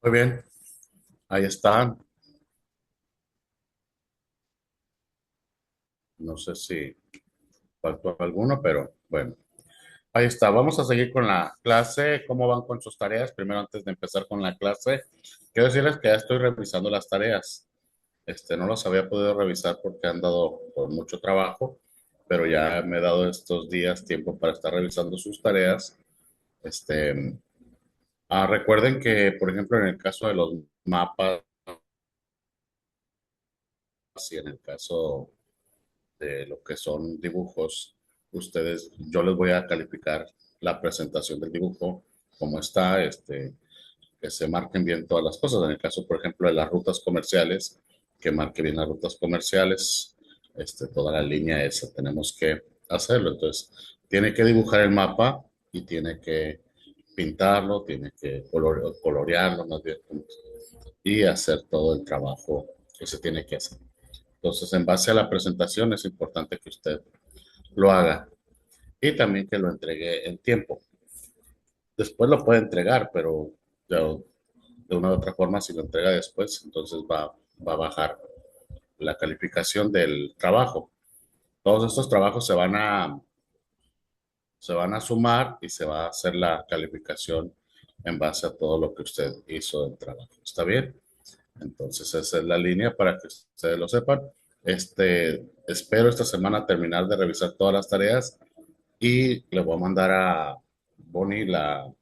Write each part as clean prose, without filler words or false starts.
Muy bien, ahí está. No sé si faltó alguno, pero bueno, ahí está. Vamos a seguir con la clase. ¿Cómo van con sus tareas? Primero, antes de empezar con la clase, quiero decirles que ya estoy revisando las tareas. No las había podido revisar porque han dado por mucho trabajo, pero ya me he dado estos días tiempo para estar revisando sus tareas. Este, recuerden que, por ejemplo, en el caso de los mapas y en el caso de lo que son dibujos, yo les voy a calificar la presentación del dibujo, cómo está, que se marquen bien todas las cosas. En el caso, por ejemplo, de las rutas comerciales, que marque bien las rutas comerciales, toda la línea esa, tenemos que hacerlo. Entonces, tiene que dibujar el mapa y tiene que pintarlo, tiene que colorearlo más bien, y hacer todo el trabajo que se tiene que hacer. Entonces, en base a la presentación, es importante que usted lo haga y también que lo entregue en tiempo. Después lo puede entregar, pero ya de una u otra forma, si lo entrega después, entonces va a bajar la calificación del trabajo. Todos estos trabajos se van a sumar y se va a hacer la calificación en base a todo lo que usted hizo del trabajo. ¿Está bien? Entonces, esa es la línea para que ustedes lo sepan. Espero esta semana terminar de revisar todas las tareas y le voy a mandar a Bonnie la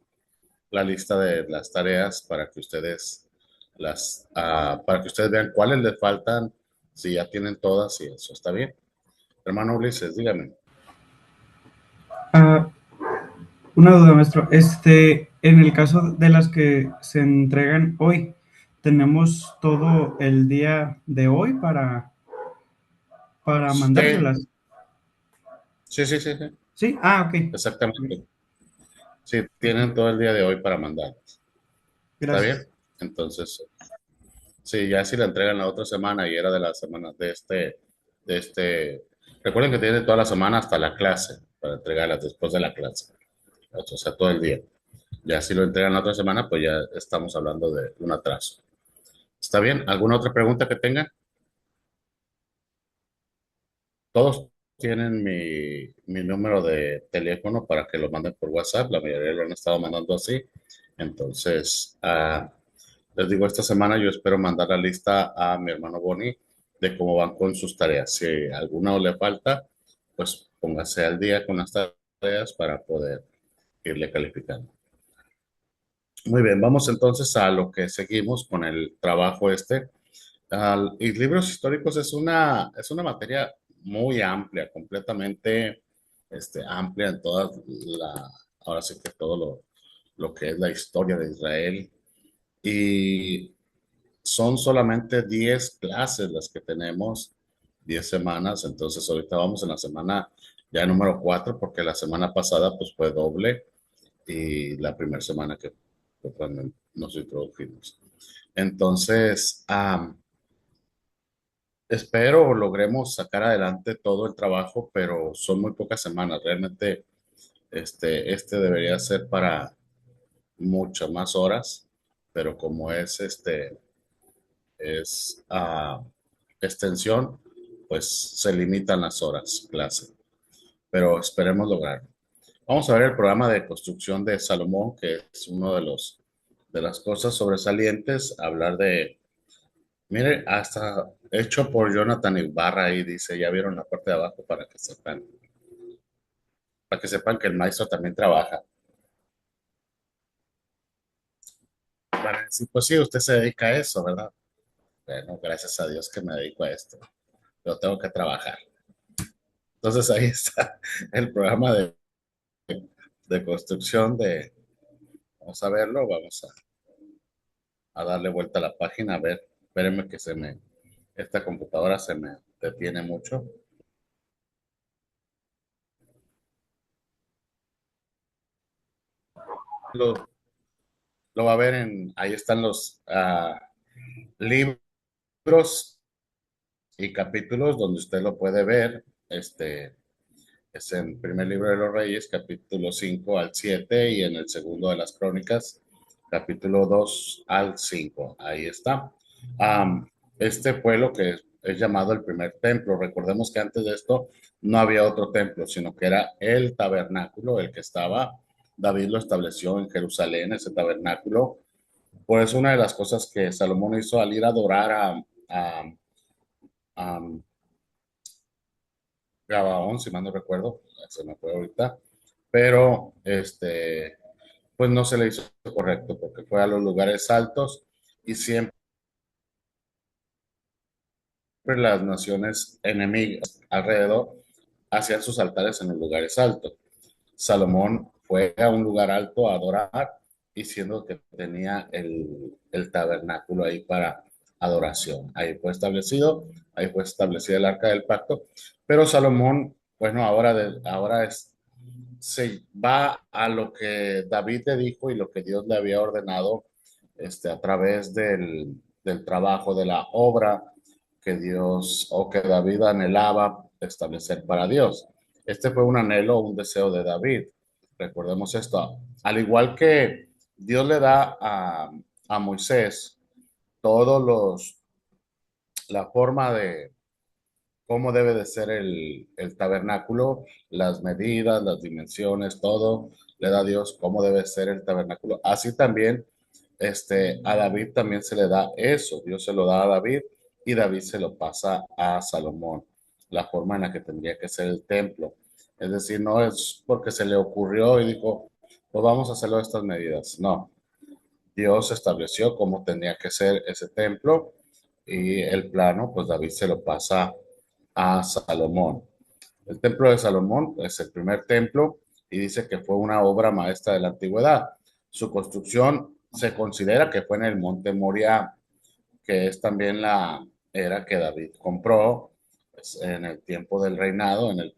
lista de las tareas para que ustedes vean cuáles le faltan, si ya tienen todas y eso. ¿Está bien? Hermano Ulises, dígame. Ah, una duda, maestro. En el caso de las que se entregan hoy, ¿tenemos todo el día de hoy para Sí, mandárselas? sí, sí, sí, sí, ¿Sí? Ah, ok. exactamente. Sí, tienen todo el día de hoy para mandar. ¿Está bien? Gracias. Entonces, sí, ya si la entregan la otra semana y era de la semana recuerden que tienen toda la semana hasta la clase para entregarlas después de la clase, o sea, todo el día. Ya si lo entregan la otra semana, pues ya estamos hablando de un atraso. ¿Está bien? ¿Alguna otra pregunta que tengan? Todos tienen mi número de teléfono para que lo manden por WhatsApp. La mayoría lo han estado mandando así. Entonces, les digo, esta semana yo espero mandar la lista a mi hermano Bonnie de cómo van con sus tareas. Si alguna le falta, pues póngase al día con las tareas para poder irle calificando. Muy bien, vamos entonces a lo que seguimos con el trabajo este. Y libros históricos es una materia muy amplia, completamente amplia en ahora sí que todo lo que es la historia de Israel. Y son solamente 10 clases las que tenemos, 10 semanas. Entonces ahorita vamos en la semana ya número 4 porque la semana pasada pues fue doble y la primera semana que fue cuando nos introdujimos. Entonces, espero logremos sacar adelante todo el trabajo, pero son muy pocas semanas. Realmente, debería ser para muchas más horas, pero como es extensión, pues se limitan las horas clase, pero esperemos lograrlo. Vamos a ver el programa de construcción de Salomón, que es uno de las cosas sobresalientes, hablar de. Mire, hasta hecho por Jonathan Ibarra ahí dice, ya vieron la parte de abajo para que sepan que el maestro también trabaja. Para decir, pues sí, usted se dedica a eso, ¿verdad? Bueno, gracias a Dios que me dedico a esto, pero tengo que trabajar. Entonces ahí está el programa de construcción vamos a verlo, vamos a darle vuelta a la página, a ver, espérenme que esta computadora se me detiene mucho. Lo, lo va a ver ahí están los libros y capítulos donde usted lo puede ver. Es en primer libro de los Reyes, capítulo 5 al 7 y en el segundo de las Crónicas, capítulo 2 al 5. Ahí está. Am, este fue lo que es llamado el primer templo. Recordemos que antes de esto no había otro templo, sino que era el tabernáculo, el que estaba. David lo estableció en Jerusalén, ese tabernáculo. Por eso una de las cosas que Salomón hizo al ir a adorar a Gabaón, si mal no recuerdo, se me fue ahorita, pero pues no se le hizo correcto porque fue a los lugares altos y siempre las naciones enemigas alrededor hacían sus altares en los lugares altos. Salomón fue a un lugar alto a adorar, diciendo que tenía el tabernáculo ahí para adoración. Ahí fue establecida el arca del pacto, pero Salomón, bueno, ahora se va a lo que David le dijo y lo que Dios le había ordenado a través del trabajo, de la obra que Dios o que David anhelaba establecer para Dios. Este fue un anhelo, un deseo de David. Recordemos esto. Al igual que Dios le da a Moisés todos la forma de cómo debe de ser el tabernáculo, las medidas, las dimensiones, todo le da a Dios cómo debe ser el tabernáculo. Así también, a David también se le da eso. Dios se lo da a David y David se lo pasa a Salomón, la forma en la que tendría que ser el templo. Es decir, no es porque se le ocurrió y dijo, pues vamos a hacerlo de estas medidas. No, Dios estableció cómo tenía que ser ese templo y el plano, pues David se lo pasa a Salomón. El templo de Salomón es el primer templo y dice que fue una obra maestra de la antigüedad. Su construcción se considera que fue en el monte Moriah, que es también la era que David compró pues, en el tiempo del reinado, en la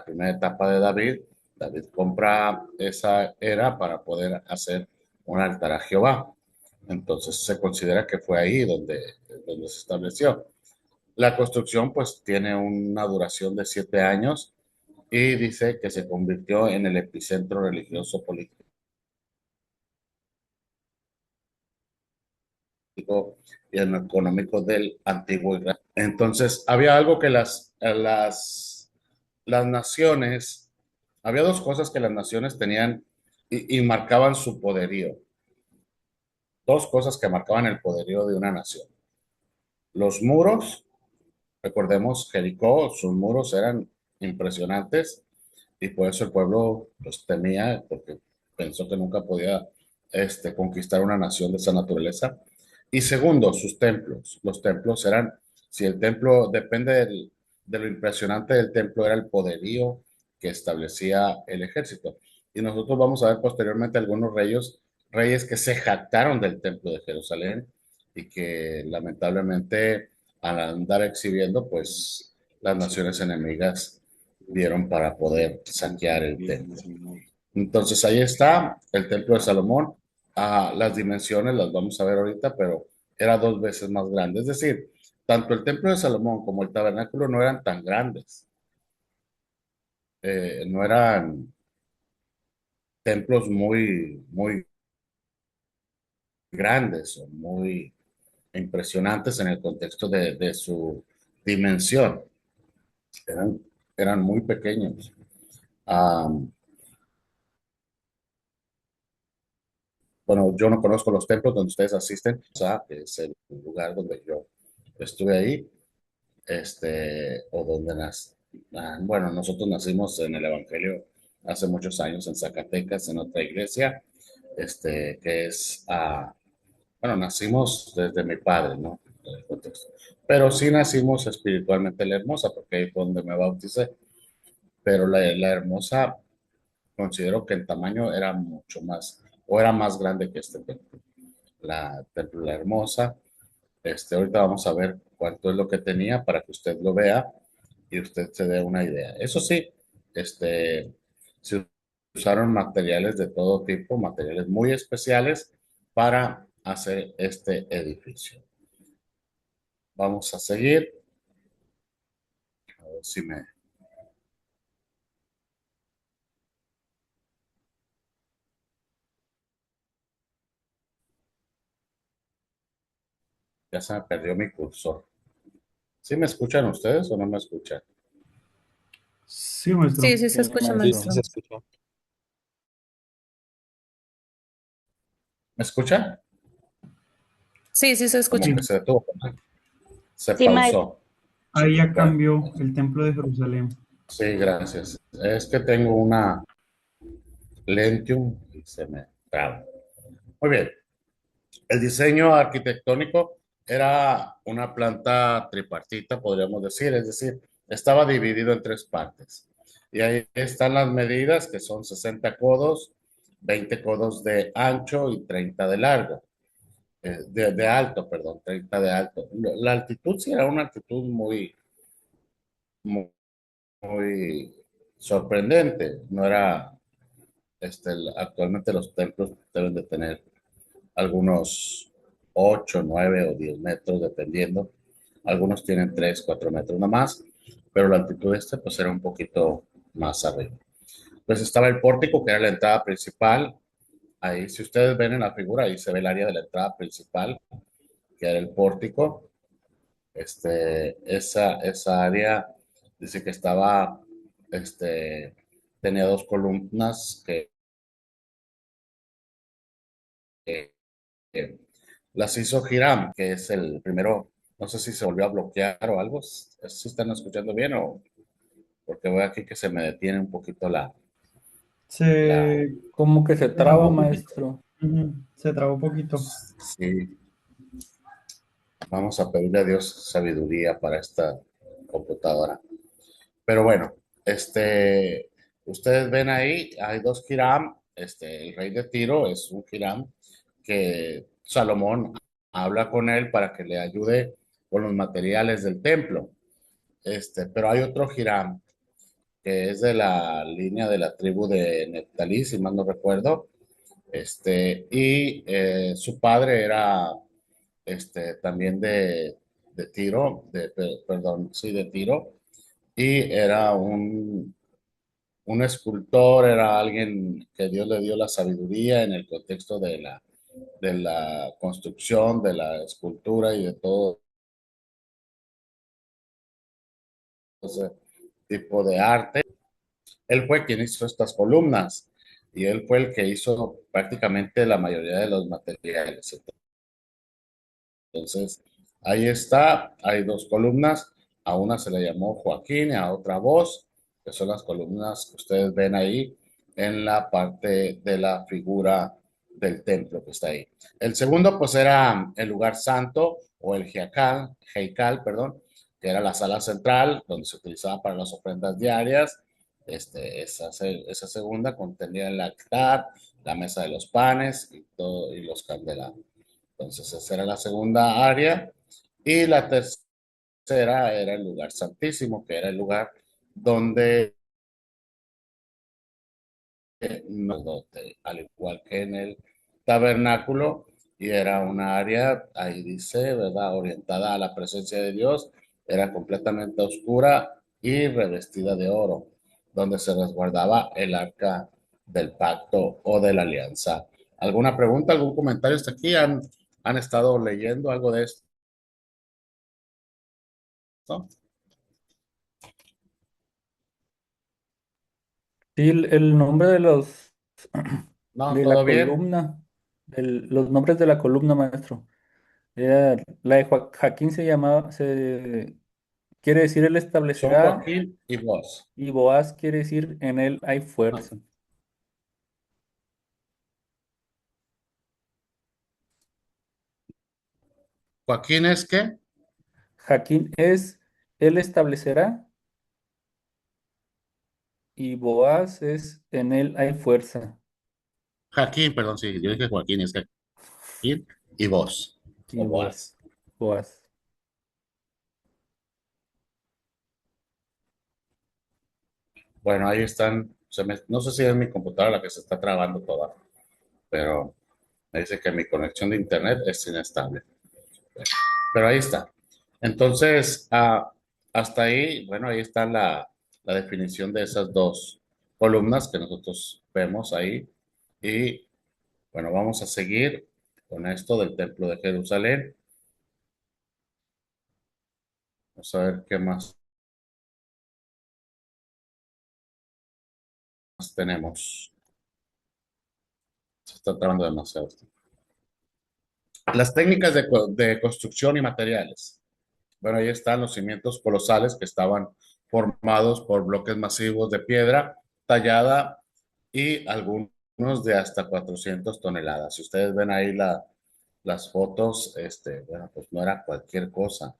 primera etapa de David. David compra esa era para poder hacer un altar a Jehová. Entonces se considera que fue ahí donde se estableció. La construcción pues tiene una duración de 7 años y dice que se convirtió en el epicentro religioso, político y económico del antiguo Israel. Entonces, había algo que las naciones, había dos cosas que las naciones tenían y marcaban su poderío. Dos cosas que marcaban el poderío de una nación. Los muros, recordemos, Jericó, sus muros eran impresionantes y por eso el pueblo los temía porque pensó que nunca podía conquistar una nación de esa naturaleza. Y segundo, sus templos. Los templos eran, si el templo depende de lo impresionante del templo, era el poderío que establecía el ejército. Y nosotros vamos a ver posteriormente algunos reyes que se jactaron del templo de Jerusalén y que lamentablemente al andar exhibiendo, pues las naciones enemigas dieron para poder saquear el templo. Entonces ahí está el templo de Salomón. Las dimensiones las vamos a ver ahorita, pero era 2 veces más grande. Es decir, tanto el templo de Salomón como el tabernáculo no eran tan grandes. No eran templos muy grandes o muy impresionantes en el contexto de su dimensión. Eran, eran muy pequeños. Um, Bueno, yo no conozco los templos donde ustedes asisten, o sea, que es el lugar donde yo estuve ahí, o donde bueno, nosotros nacimos en el Evangelio hace muchos años en Zacatecas, en otra iglesia, que es, bueno, nacimos desde mi padre, ¿no? El contexto. Pero sí nacimos espiritualmente en la Hermosa, porque ahí fue donde me bauticé, pero la Hermosa considero que en tamaño era mucho más, o era más grande que este templo. La Hermosa. Ahorita vamos a ver cuánto es lo que tenía para que usted lo vea y usted se dé una idea. Eso sí, se usaron materiales de todo tipo, materiales muy especiales para hacer este edificio. Vamos a seguir. A ver si me... Ya se me perdió mi cursor. ¿Sí me escuchan ustedes o no me escuchan? Sí, maestro. Sí, sí se Sí, escucha, maestro. Sí, se maestro. escucha. ¿Me escuchan? Sí, sí se Como que escucha. Sí. se detuvo, se Sí, maestro. pausó. Ahí ya Bueno, cambió el templo de Jerusalén. sí, gracias. Es que tengo una Lentium y se me traba. Muy bien. El diseño arquitectónico era una planta tripartita, podríamos decir, es decir, estaba dividido en tres partes. Y ahí están las medidas, que son 60 codos, 20 codos de ancho y 30 de largo, de alto, perdón, 30 de alto. La altitud sí era una altitud muy, muy sorprendente. No era, actualmente los templos deben de tener algunos 8, 9 o 10 metros, dependiendo. Algunos tienen 3, 4 metros nomás, pero la altitud de este pues era un poquito más arriba. Pues estaba el pórtico, que era la entrada principal. Ahí, si ustedes ven en la figura, ahí se ve el área de la entrada principal, que era el pórtico. Esa área dice que estaba, este, tenía dos columnas que las hizo Hiram, que es el primero, no sé si se volvió a bloquear o algo. ¿Sí están escuchando bien o porque veo aquí que se me detiene un poquito la, Se Como que se trabó traba, un poquito. maestro. Ujú, se trabó un poquito. sí, vamos a pedirle a Dios sabiduría para esta computadora. Pero bueno, ustedes ven ahí, hay dos Hiram, el rey de Tiro es un Hiram que Salomón habla con él para que le ayude con los materiales del templo. Pero hay otro Hiram que es de la línea de la tribu de Neftalí, si mal no recuerdo. Y su padre era también de Tiro, perdón, sí, de Tiro, y era un escultor, era alguien que Dios le dio la sabiduría en el contexto de la construcción, de la escultura y de todo ese tipo de arte. Él fue quien hizo estas columnas y él fue el que hizo prácticamente la mayoría de los materiales. Entonces, ahí está, hay dos columnas, a una se le llamó Joaquín y a otra Voz, que son las columnas que ustedes ven ahí en la parte de la figura del templo que está ahí. El segundo, pues era el lugar santo o el Heikal, perdón, que era la sala central donde se utilizaba para las ofrendas diarias. Esa segunda contenía el altar, la mesa de los panes y, todo, y los candelabros. Entonces, esa era la segunda área. Y la tercera era el lugar santísimo, que era el lugar donde, al igual que en el tabernáculo, y era una área, ahí dice, ¿verdad?, orientada a la presencia de Dios, era completamente oscura y revestida de oro, donde se resguardaba el arca del pacto o de la alianza. ¿Alguna pregunta, algún comentario hasta aquí? ¿Han estado leyendo algo de esto? Sí, el nombre de los No, de la todo bien. columna, los nombres de la columna, maestro. La de Jaquín se llamaba, quiere decir él Son establecerá, Joaquín y vos. y Boaz quiere decir en él hay No, fuerza. Joaquín es qué? Jaquín es él establecerá, y Boaz es en él hay fuerza. Joaquín, perdón, sí, yo dije Joaquín, es Joaquín y vos, Y o Boaz, Boaz. Boaz. Bueno, ahí están. No sé si es mi computadora la que se está trabando toda, pero me dice que mi conexión de internet es inestable. Pero ahí está. Entonces, hasta ahí, bueno, ahí está la definición de esas dos columnas que nosotros vemos ahí. Y bueno, vamos a seguir con esto del Templo de Jerusalén. Vamos a ver qué más tenemos. Se está trabajando demasiado. Las técnicas de construcción y materiales. Bueno, ahí están los cimientos colosales que estaban formados por bloques masivos de piedra tallada y algunos de hasta 400 toneladas. Si ustedes ven ahí las fotos, bueno, pues no era cualquier cosa.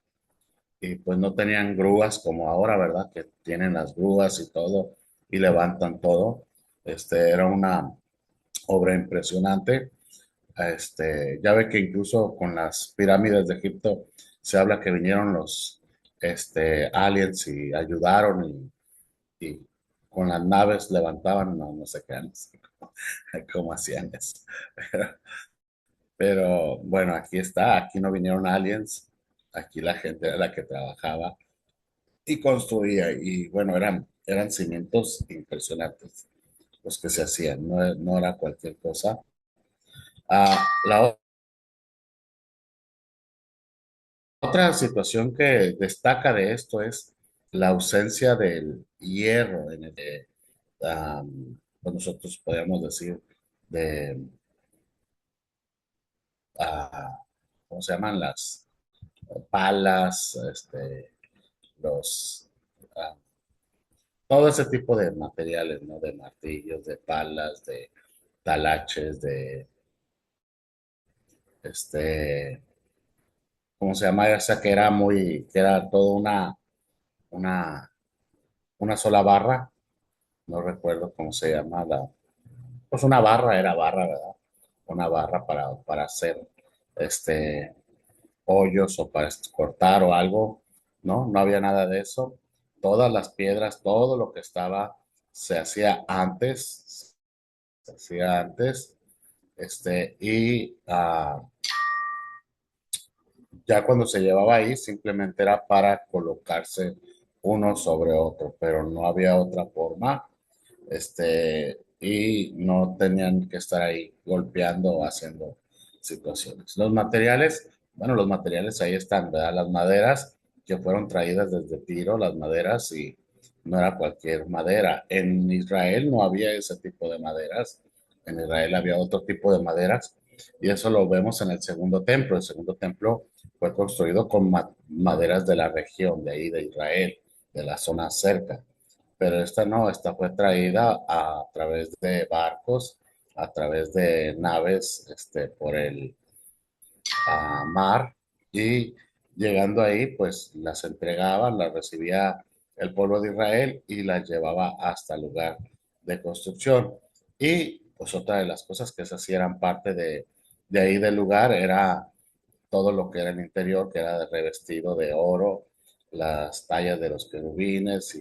Y pues no tenían grúas como ahora, ¿verdad? Que tienen las grúas y todo y levantan todo. Era una obra impresionante. Ya ve que incluso con las pirámides de Egipto se habla que vinieron los aliens y ayudaron y con las naves levantaban, no, no sé qué, no sé cómo hacían eso. Pero bueno, aquí está, aquí no vinieron aliens, aquí la gente era la que trabajaba y construía y bueno, eran cimientos impresionantes los que se hacían, no, no era cualquier cosa. La otra situación que destaca de esto es la ausencia del hierro en pues nosotros podríamos decir, de, ¿cómo se llaman? Las palas, los, ah, todo ese tipo de materiales, ¿no? De martillos, de palas, de talaches, este, ¿cómo se llama? Esa que era que era toda una, una sola barra, no recuerdo cómo se llama, pues una barra, era barra, ¿verdad? Una barra para hacer, este, hoyos o para cortar o algo, ¿no? No había nada de eso. Todas las piedras, todo lo que estaba, se hacía antes, se hacía antes, ya cuando se llevaba ahí simplemente era para colocarse uno sobre otro, pero no había otra forma, y no tenían que estar ahí golpeando o haciendo situaciones. Los materiales, bueno, los materiales ahí están, ¿verdad? Las maderas que fueron traídas desde Tiro, las maderas, y no era cualquier madera. En Israel no había ese tipo de maderas, en Israel había otro tipo de maderas, y eso lo vemos en el segundo templo. El segundo templo fue construido con maderas de la región, de ahí de Israel, de la zona cerca. Pero esta no, esta fue traída a través de barcos, a través de naves, por el mar, y llegando ahí, pues las entregaban, las recibía el pueblo de Israel y las llevaba hasta el lugar de construcción. Y pues otra de las cosas que se hacían parte de ahí del lugar era todo lo que era el interior, que era revestido de oro, las tallas de los querubines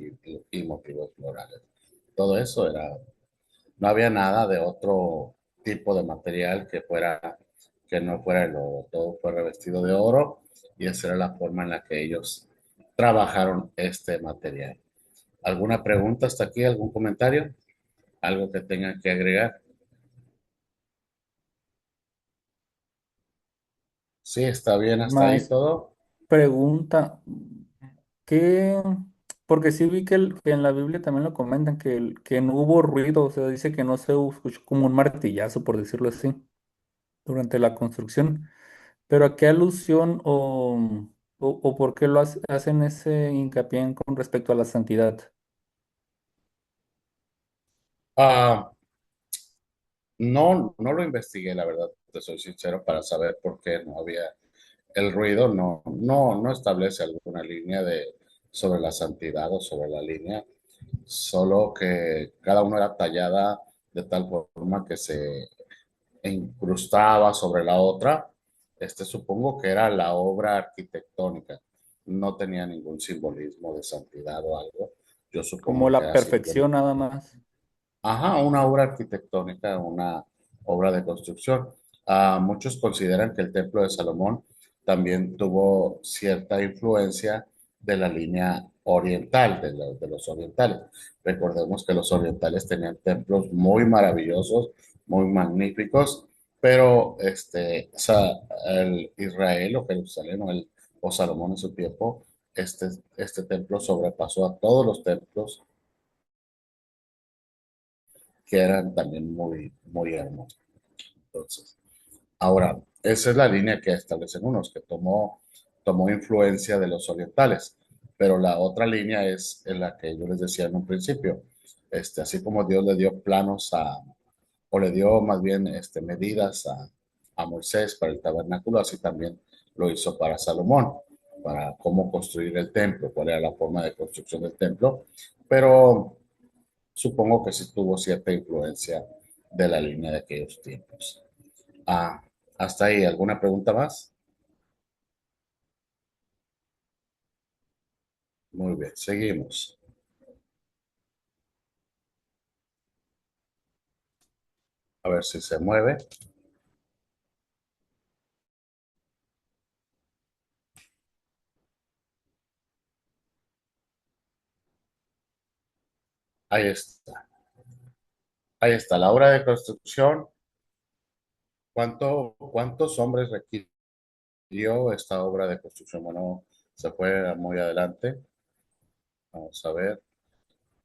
y motivos florales. Todo eso era, no había nada de otro tipo de material que no fuera el oro, todo fue revestido de oro y esa era la forma en la que ellos trabajaron este material. ¿Alguna pregunta hasta aquí? ¿Algún comentario? ¿Algo que tengan que agregar? Sí, está bien hasta ahí Más todo. pregunta, ¿qué? Porque sí vi que en la Biblia también lo comentan, que no hubo ruido, o sea, dice que no se escuchó como un martillazo, por decirlo así, durante la construcción. Pero ¿a qué alusión o por qué hacen ese hincapié con respecto a la santidad? Ah, no, no lo investigué, la verdad, te soy sincero, para saber por qué no había el ruido, no establece alguna línea sobre la santidad o sobre la línea, solo que cada una era tallada de tal forma que se incrustaba sobre la otra. Supongo que era la obra arquitectónica, no tenía ningún simbolismo de santidad o algo. Yo Como supongo que la era perfección simplemente, nada más. ajá, una obra arquitectónica, una obra de construcción. Muchos consideran que el Templo de Salomón también tuvo cierta influencia de la línea oriental, de los orientales. Recordemos que los orientales tenían templos muy maravillosos, muy magníficos, pero el Israel o Jerusalén o Salomón en su tiempo este, este templo sobrepasó a todos los templos que eran también muy, muy hermosos. Entonces, ahora, esa es la línea que establecen unos, que tomó influencia de los orientales, pero la otra línea es en la que yo les decía en un principio, así como Dios le dio planos o le dio más bien medidas a Moisés para el tabernáculo, así también lo hizo para Salomón, para cómo construir el templo, cuál era la forma de construcción del templo, pero supongo que sí tuvo cierta influencia de la línea de aquellos tiempos. Ah, hasta ahí, ¿alguna pregunta más? Muy bien, seguimos. A ver si se mueve. Ahí está. Ahí está. La obra de construcción. ¿Cuántos hombres requirió esta obra de construcción? Bueno, se fue muy adelante. Vamos a ver.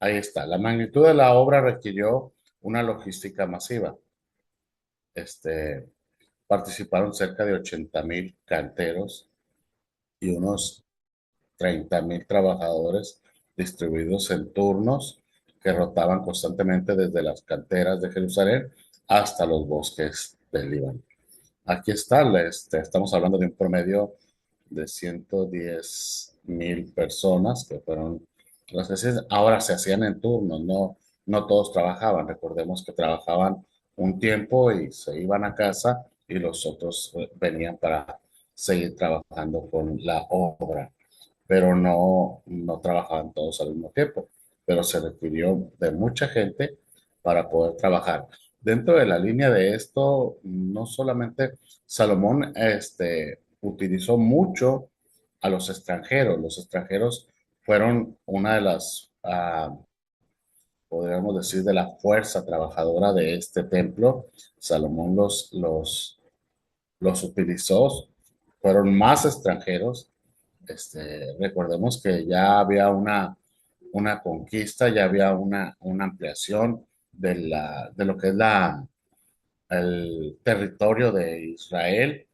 Ahí está. La magnitud de la obra requirió una logística masiva. Este, Participaron cerca de 80,000 canteros y unos 30,000 trabajadores distribuidos en turnos que rotaban constantemente desde las canteras de Jerusalén hasta los bosques del Líbano. Aquí está, estamos hablando de un promedio de 110,000 personas que fueron las que ahora se hacían en turnos, no todos trabajaban. Recordemos que trabajaban un tiempo y se iban a casa y los otros venían para seguir trabajando con la obra, pero no trabajaban todos al mismo tiempo, pero se requirió de mucha gente para poder trabajar. Dentro de la línea de esto, no solamente Salomón utilizó mucho a los extranjeros fueron una de las, podríamos decir, de la fuerza trabajadora de este templo. Salomón los utilizó, fueron más extranjeros. Recordemos que ya había una conquista, ya había una ampliación de lo que es el territorio de Israel,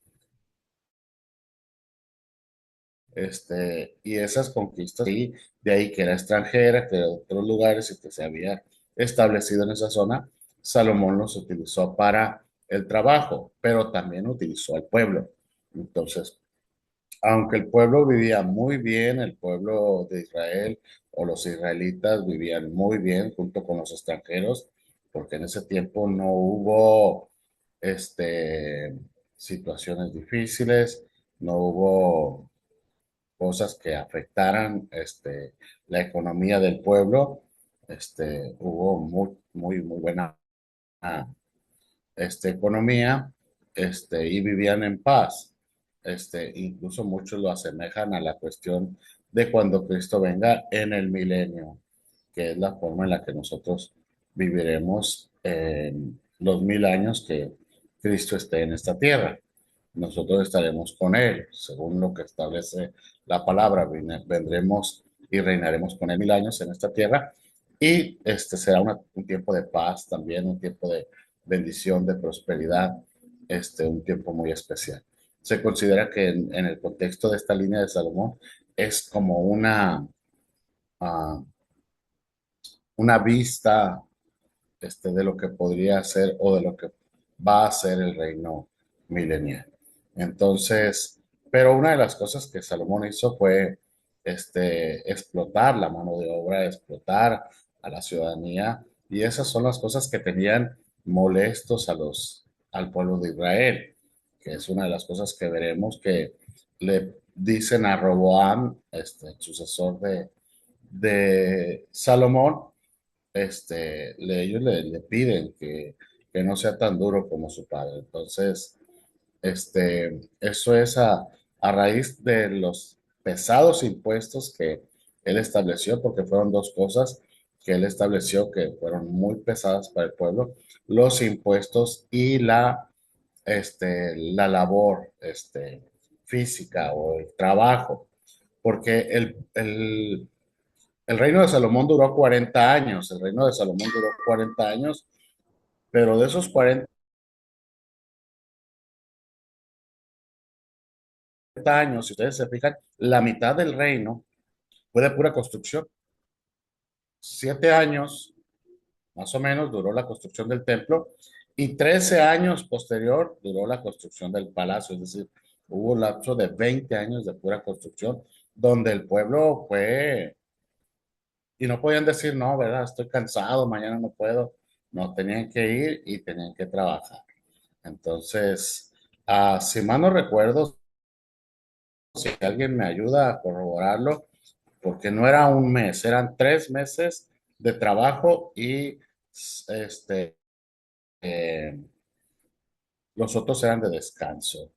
y esas conquistas, y de ahí que era extranjera, que de otros lugares y que se había establecido en esa zona, Salomón los utilizó para el trabajo, pero también utilizó al pueblo. Entonces, aunque el pueblo vivía muy bien, el pueblo de Israel o los israelitas vivían muy bien junto con los extranjeros, porque en ese tiempo no hubo situaciones difíciles, no hubo cosas que afectaran la economía del pueblo. Hubo muy buena economía, y vivían en paz. Incluso muchos lo asemejan a la cuestión de cuando Cristo venga en el milenio, que es la forma en la que nosotros viviremos en los 1,000 años que Cristo esté en esta tierra. Nosotros estaremos con Él, según lo que establece la palabra. Vendremos y reinaremos con Él 1,000 años en esta tierra. Y será un tiempo de paz también, un tiempo de bendición, de prosperidad, un tiempo muy especial. Se considera que en el contexto de esta línea de Salomón es como uh, una vista de lo que podría ser o de lo que va a ser el reino milenial. Entonces, pero una de las cosas que Salomón hizo fue explotar la mano de obra, explotar a la ciudadanía, y esas son las cosas que tenían molestos al pueblo de Israel, que es una de las cosas que veremos que le dicen a Roboam, el sucesor de Salomón. Ellos le piden que no sea tan duro como su padre. Entonces, eso es a raíz de los pesados impuestos que él estableció, porque fueron dos cosas que él estableció que fueron muy pesadas para el pueblo: los impuestos y la labor, física, o el trabajo, porque el reino de Salomón duró 40 años, el reino de Salomón duró 40 años, pero de esos 40 años, si ustedes se fijan, la mitad del reino fue de pura construcción. 7 años, más o menos, duró la construcción del templo y 13 años posterior duró la construcción del palacio, es decir, hubo un lapso de 20 años de pura construcción, donde el pueblo fue, y no podían decir, no, ¿verdad? Estoy cansado, mañana no puedo. No, tenían que ir y tenían que trabajar. Entonces, si mal no recuerdo, si alguien me ayuda a corroborarlo, porque no era un mes, eran 3 meses de trabajo y este, eh, los otros eran de descanso.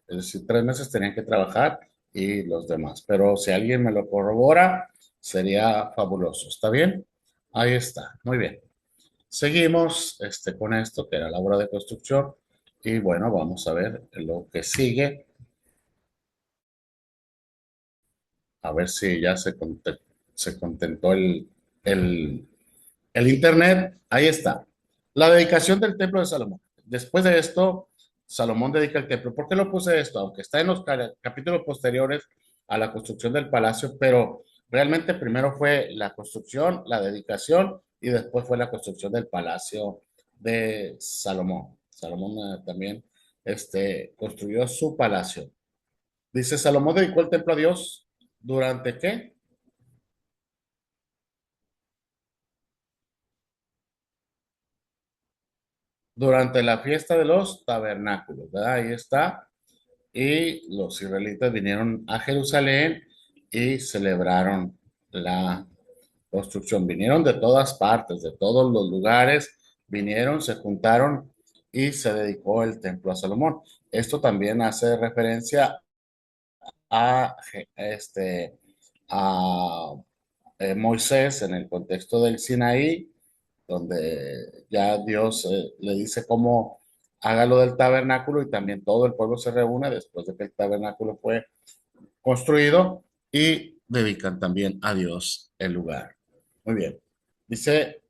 Es decir, 3 meses tenían que trabajar y los demás. Pero si alguien me lo corrobora, sería fabuloso. ¿Está bien? Ahí está. Muy bien. Seguimos con esto, que era la obra de construcción. Y bueno, vamos a ver lo que sigue. A ver si ya se contentó el, el Internet. Ahí está. La dedicación del templo de Salomón. Después de esto, Salomón dedica el templo. ¿Por qué lo puse esto? Aunque está en los capítulos posteriores a la construcción del palacio, pero realmente primero fue la construcción, la dedicación y después fue la construcción del palacio de Salomón. Salomón también construyó su palacio. Dice, Salomón dedicó el templo a Dios durante ¿qué? Durante la fiesta de los tabernáculos, ¿verdad? Ahí está. Y los israelitas vinieron a Jerusalén y celebraron la construcción. Vinieron de todas partes, de todos los lugares, vinieron, se juntaron y se dedicó el templo a Salomón. Esto también hace referencia a, a Moisés en el contexto del Sinaí, donde ya Dios le dice cómo haga lo del tabernáculo y también todo el pueblo se reúne después de que el tabernáculo fue construido y dedican también a Dios el lugar. Muy bien. Dice,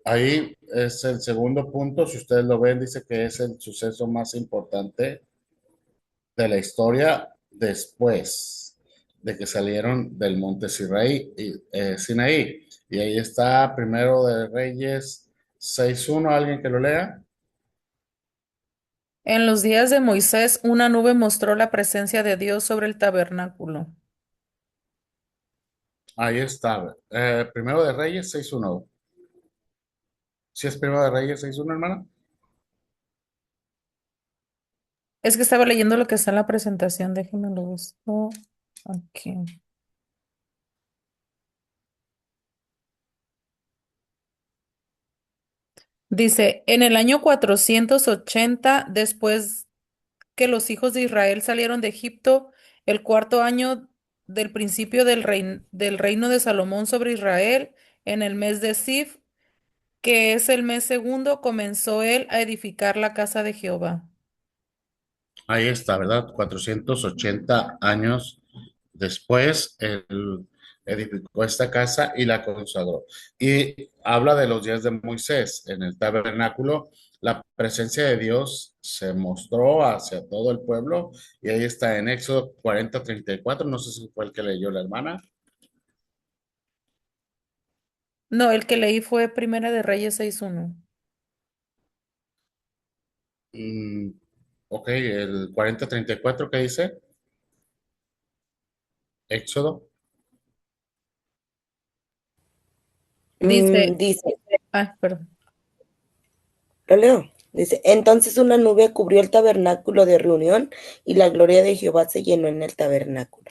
ahí es el segundo punto, si ustedes lo ven, dice que es el suceso más importante de la historia después de que salieron del monte Sinaí. Y ahí está Primero de Reyes 6:1, alguien que lo lea. En los días de Moisés, una nube mostró la presencia de Dios sobre el tabernáculo. Ahí está. Primero de Reyes 6:1. ¿Si es Primero de Reyes 6:1, hermana? Es que estaba leyendo lo que está en la presentación, déjenme lo busco aquí. Dice, en el año 480, después que los hijos de Israel salieron de Egipto, el cuarto año del principio del reino de Salomón sobre Israel, en el mes de Sif, que es el mes segundo, comenzó él a edificar la casa de Jehová. Ahí está, ¿verdad? 480 años después, él edificó esta casa y la consagró. Y habla de los días de Moisés. En el tabernáculo, la presencia de Dios se mostró hacia todo el pueblo. Y ahí está en Éxodo 40:34. No sé si fue el que leyó la hermana. No, el que leí fue Primera de Reyes 6:1. Mm, ok, el 40:34, ¿qué dice? Éxodo. Dice, Dice, perdón. lo leo. Dice, entonces una nube cubrió el tabernáculo de reunión y la gloria de Jehová se llenó en el tabernáculo.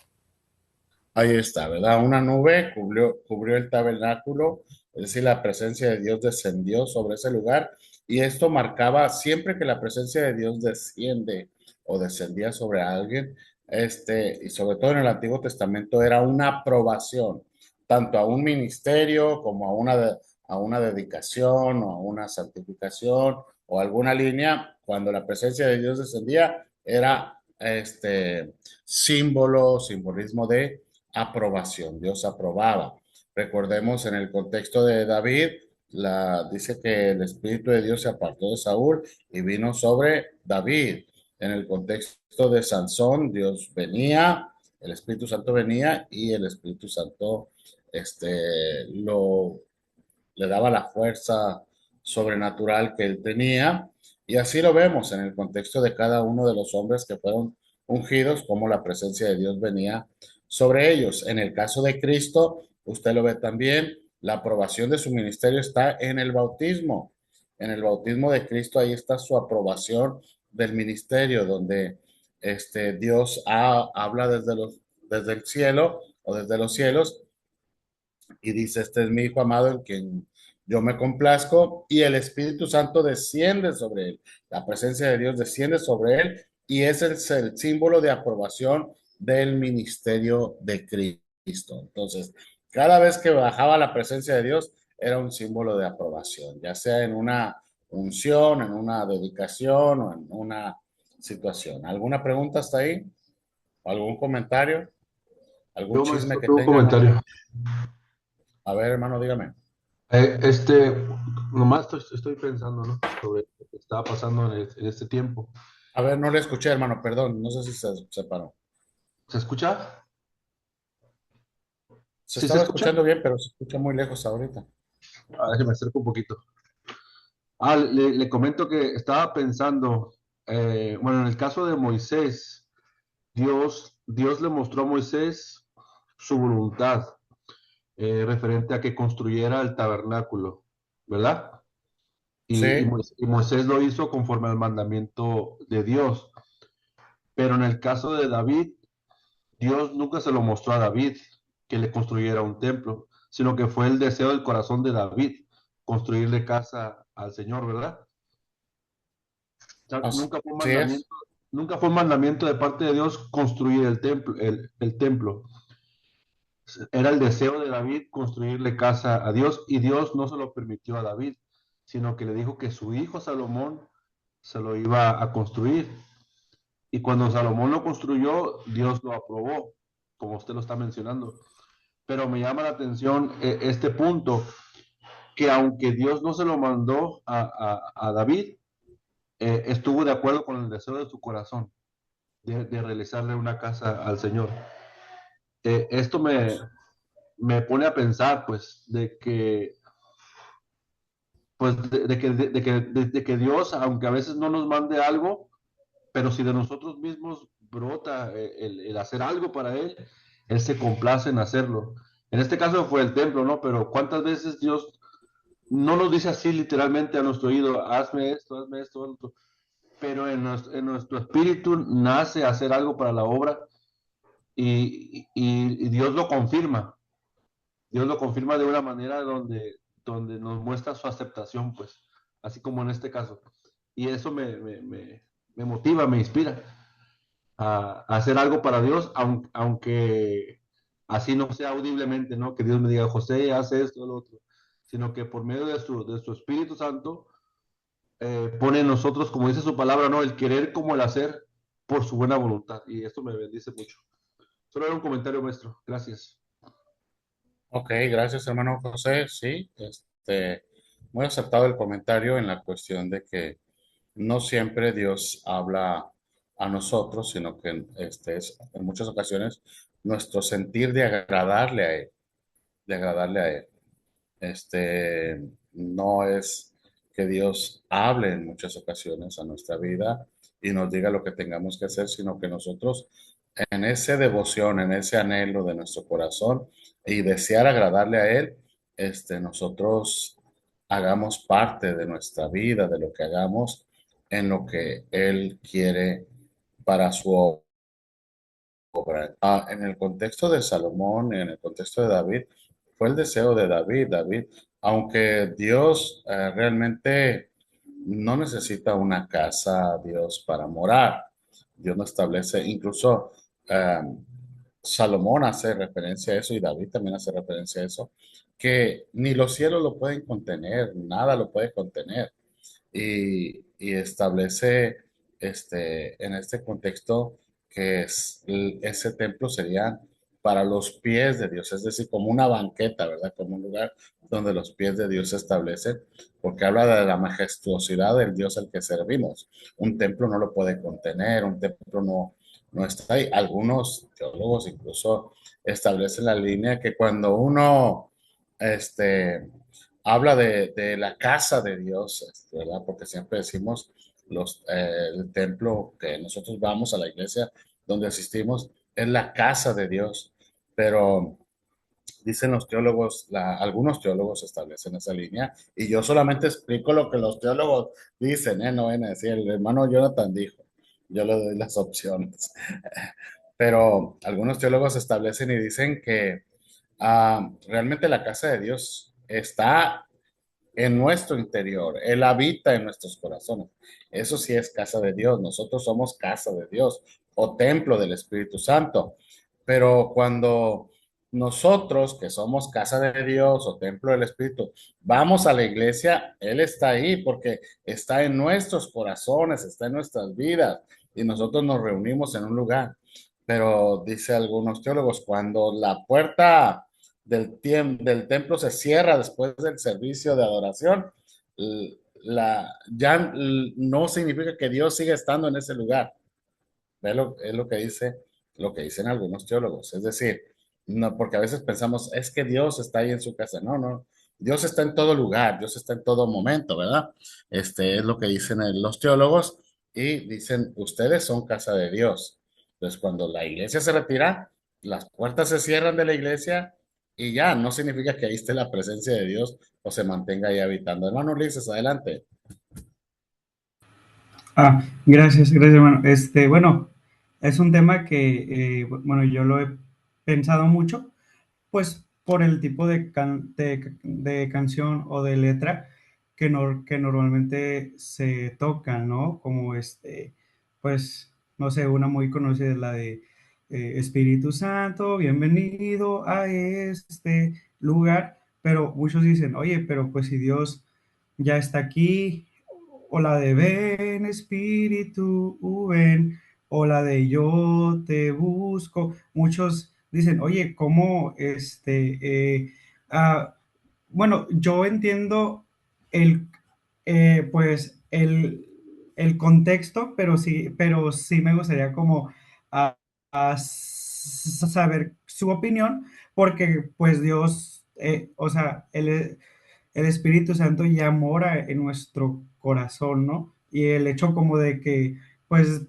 Ahí está, ¿verdad? Una nube cubrió el tabernáculo, es decir, la presencia de Dios descendió sobre ese lugar y esto marcaba siempre que la presencia de Dios desciende o descendía sobre alguien, y sobre todo en el Antiguo Testamento era una aprobación, tanto a un ministerio como a una dedicación o a una santificación o alguna línea, cuando la presencia de Dios descendía, era simbolismo de aprobación. Dios aprobaba. Recordemos en el contexto de David, dice que el Espíritu de Dios se apartó de Saúl y vino sobre David. En el contexto de Sansón, Dios venía, el Espíritu Santo venía y el Espíritu Santo le daba la fuerza sobrenatural que él tenía. Y así lo vemos en el contexto de cada uno de los hombres que fueron ungidos, como la presencia de Dios venía sobre ellos. En el caso de Cristo, usted lo ve también, la aprobación de su ministerio está en el bautismo. En el bautismo de Cristo, ahí está su aprobación del ministerio, donde Dios habla desde el cielo o desde los cielos y dice, este es mi Hijo amado en quien yo me complazco, y el Espíritu Santo desciende sobre él. La presencia de Dios desciende sobre él y es el símbolo de aprobación del ministerio de Cristo. Entonces, cada vez que bajaba la presencia de Dios, era un símbolo de aprobación, ya sea en una unción, en una dedicación o en una situación. ¿Alguna pregunta hasta ahí? ¿Algún comentario? ¿Algún Yo, chisme maestro, que tengo un tengan ahí? comentario. A ver, hermano, dígame. Eh, este, Nomás estoy pensando, ¿no? Sobre lo que estaba pasando en este tiempo. A ver, no le escuché, hermano, perdón, no sé si se separó. ¿Se escucha? Se ¿Sí se estaba escucha? escuchando bien, pero se escucha muy lejos ahorita. A ver si me acerco un poquito. Le comento que estaba pensando, bueno, en el caso de Moisés, Dios le mostró a Moisés su voluntad referente a que construyera el tabernáculo, ¿verdad? Sí, Y Moisés lo hizo conforme al mandamiento de Dios. Pero en el caso de David, Dios nunca se lo mostró a David que le construyera un templo, sino que fue el deseo del corazón de David construirle casa al Señor, ¿verdad? O sea, así es. nunca fue un mandamiento de parte de Dios construir el templo. Era el deseo de David construirle casa a Dios y Dios no se lo permitió a David, sino que le dijo que su hijo Salomón se lo iba a construir. Y cuando Salomón lo construyó, Dios lo aprobó, como usted lo está mencionando. Pero me llama la atención este punto, que aunque Dios no se lo mandó a David, estuvo de acuerdo con el deseo de su corazón de realizarle una casa al Señor. Esto me pone a pensar, pues, de que Dios, aunque a veces no nos mande algo, pero si de nosotros mismos brota el hacer algo para Él se complace en hacerlo. En este caso fue el templo, ¿no? Pero ¿cuántas veces Dios no nos dice así literalmente a nuestro oído, hazme esto, otro? Pero en nuestro espíritu nace hacer algo para la obra y Dios lo confirma. Dios lo confirma de una manera donde nos muestra su aceptación, pues, así como en este caso. Y eso me motiva, me inspira a hacer algo para Dios, aunque así no sea audiblemente, ¿no? Que Dios me diga, José, hace esto, lo otro, sino que por medio de su Espíritu Santo pone en nosotros, como dice su palabra, ¿no? El querer como el hacer por su buena voluntad. Y esto me bendice mucho. Solo era un comentario, maestro. Gracias. Ok, gracias, hermano José. Sí, muy aceptado el comentario en la cuestión de que no siempre Dios habla a nosotros, sino que es en muchas ocasiones nuestro sentir de agradarle a Él, de agradarle a Él. No es que Dios hable en muchas ocasiones a nuestra vida y nos diga lo que tengamos que hacer, sino que nosotros en esa devoción, en ese anhelo de nuestro corazón y desear agradarle a Él, nosotros hagamos parte de nuestra vida, de lo que hagamos en lo que Él quiere para su obra. En el contexto de Salomón, en el contexto de David, fue el deseo de David, aunque Dios realmente no necesita una casa, Dios, para morar. Dios no establece, incluso eh, Salomón hace referencia a eso y David también hace referencia a eso, que ni los cielos lo pueden contener, nada lo puede contener. Y establece en este contexto ese templo sería para los pies de Dios, es decir, como una banqueta, ¿verdad? Como un lugar donde los pies de Dios se establecen, porque habla de la majestuosidad del Dios al que servimos. Un templo no lo puede contener, un templo no está ahí. Algunos teólogos incluso establecen la línea que cuando uno este, habla de la casa de Dios, ¿verdad? Porque siempre decimos el templo que nosotros vamos a la iglesia donde asistimos es la casa de Dios, pero dicen los teólogos, algunos teólogos establecen esa línea y yo solamente explico lo que los teólogos dicen, ¿eh? No van a decir, el hermano Jonathan dijo, yo le doy las opciones, pero algunos teólogos establecen y dicen que realmente la casa de Dios está en nuestro interior, Él habita en nuestros corazones. Eso sí es casa de Dios, nosotros somos casa de Dios o templo del Espíritu Santo. Pero cuando nosotros, que somos casa de Dios o templo del Espíritu, vamos a la iglesia, Él está ahí porque está en nuestros corazones, está en nuestras vidas y nosotros nos reunimos en un lugar. Pero dice algunos teólogos, cuando la puerta del templo se cierra después del servicio de adoración, ya no significa que Dios siga estando en ese lugar. Es lo que dicen algunos teólogos. Es decir, no, porque a veces pensamos, es que Dios está ahí en su casa. No, no. Dios está en todo lugar, Dios está en todo momento, ¿verdad? Es lo que dicen los teólogos y dicen, ustedes son casa de Dios. Entonces, cuando la iglesia se retira, las puertas se cierran de la iglesia y ya, no significa que ahí esté la presencia de Dios o se mantenga ahí habitando. Hermano Ulises, adelante. Gracias, gracias, hermano. Bueno, es un tema que, bueno, yo lo he pensado mucho, pues por el tipo de canción o de letra que normalmente se tocan, ¿no? Como pues, no sé, una muy conocida es la de Espíritu Santo, bienvenido a este lugar, pero muchos dicen, oye, pero pues si Dios ya está aquí, o la de ven Espíritu, ven, o la de yo te busco, muchos dicen, oye, ¿cómo ah, bueno, yo entiendo el, pues, el contexto, pero sí me gustaría como a, saber su opinión, porque pues Dios, o sea, el Espíritu Santo ya mora en nuestro corazón, ¿no? Y el hecho como de que, pues,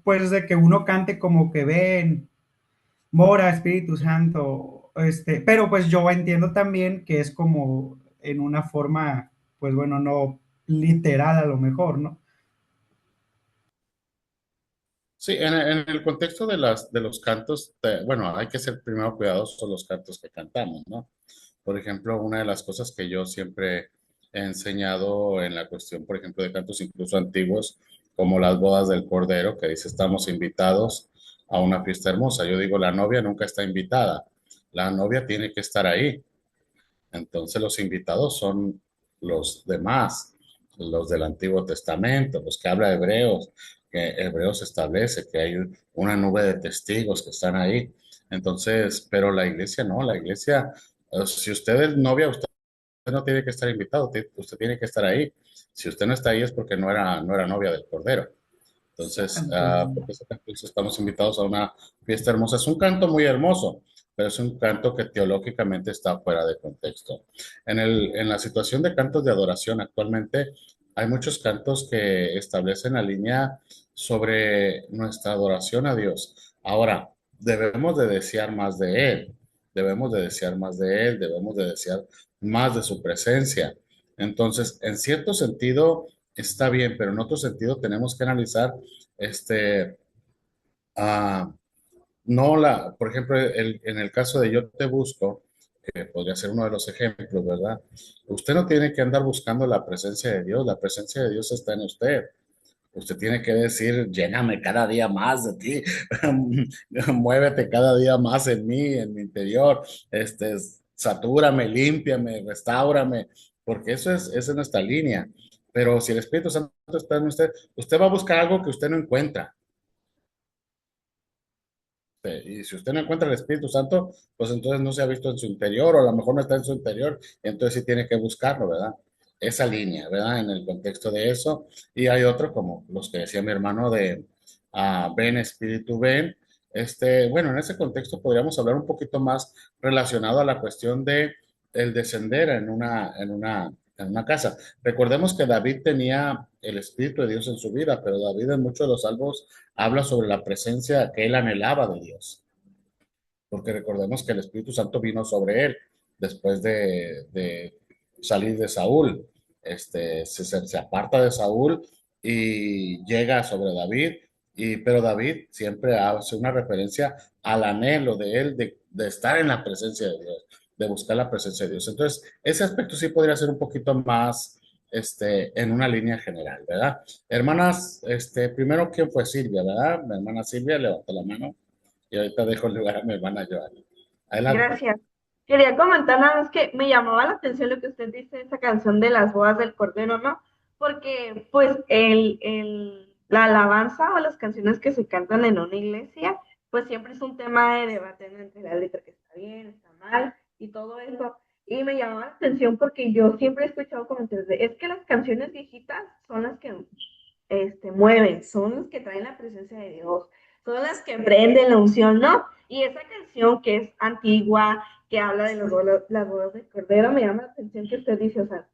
pues de que uno cante como que ven, mora Espíritu Santo, pero pues yo entiendo también que es como en una forma, pues bueno, no literal a lo mejor, ¿no? Sí, en el contexto de los cantos, bueno, hay que ser primero cuidadosos con los cantos que cantamos, ¿no? Por ejemplo, una de las cosas que yo siempre he enseñado en la cuestión, por ejemplo, de cantos incluso antiguos, como las bodas del Cordero, que dice estamos invitados a una fiesta hermosa. Yo digo, la novia nunca está invitada, la novia tiene que estar ahí. Entonces los invitados son los demás, los del Antiguo Testamento, los que habla Hebreos, que Hebreos establece que hay una nube de testigos que están ahí. Entonces, pero la iglesia no, la iglesia, si usted es novia, usted no tiene que estar invitado, usted tiene que estar ahí. Si usted no está ahí es porque no era novia del Cordero. Entonces, Exactamente. porque estamos invitados a una fiesta hermosa. Es un canto muy hermoso, pero es un canto que teológicamente está fuera de contexto. En la situación de cantos de adoración actualmente, hay muchos cantos que establecen la línea sobre nuestra adoración a Dios. Ahora, debemos de desear más de Él, debemos de desear más de Él, debemos de desear más de su presencia. Entonces, en cierto sentido, está bien, pero en otro sentido tenemos que analizar, este, ah, no por ejemplo, en el caso de Yo te busco, que podría ser uno de los ejemplos, ¿verdad? Usted no tiene que andar buscando la presencia de Dios, la presencia de Dios está en usted. Usted tiene que decir, lléname cada día más de ti, muévete cada día más en mí, en mi interior, satúrame, límpiame, restáurame, porque esa es nuestra línea. Pero si el Espíritu Santo está en usted, usted va a buscar algo que usted no encuentra. Y si usted no encuentra el Espíritu Santo, pues entonces no se ha visto en su interior, o a lo mejor no está en su interior, y entonces sí tiene que buscarlo, ¿verdad? Esa línea, ¿verdad? En el contexto de eso. Y hay otro, como los que decía mi hermano, de ven, Espíritu, ven. Bueno, en ese contexto podríamos hablar un poquito más relacionado a la cuestión de el descender en una casa. Recordemos que David tenía el Espíritu de Dios en su vida, pero David en muchos de los salmos habla sobre la presencia que él anhelaba de Dios, porque recordemos que el Espíritu Santo vino sobre él después de salir de Saúl. Se aparta de Saúl y llega sobre David, pero David siempre hace una referencia al anhelo de él de estar en la presencia de Dios, de buscar la presencia de Dios. Entonces, ese aspecto sí podría ser un poquito más en una línea general, ¿verdad? Hermanas, primero, ¿quién fue Silvia, verdad? Mi hermana Silvia levantó la mano. Y ahorita dejo el lugar a mi hermana Joana. Adelante. Gracias. Quería comentar nada más que me llamaba la atención lo que usted dice, esa canción de las bodas del Cordero, ¿no? Porque pues la alabanza o las canciones que se cantan en una iglesia, pues siempre es un tema de debate, ¿no? Entre la letra que está bien, está mal y todo eso. Y me llamaba la atención porque yo siempre he escuchado comentarios de, es que las canciones viejitas son las que mueven, son las que traen la presencia de Dios, son las que prenden la unción, ¿no? Y esa canción que es antigua, que habla de las bodas del Cordero, me llama la atención que usted dice, o sea,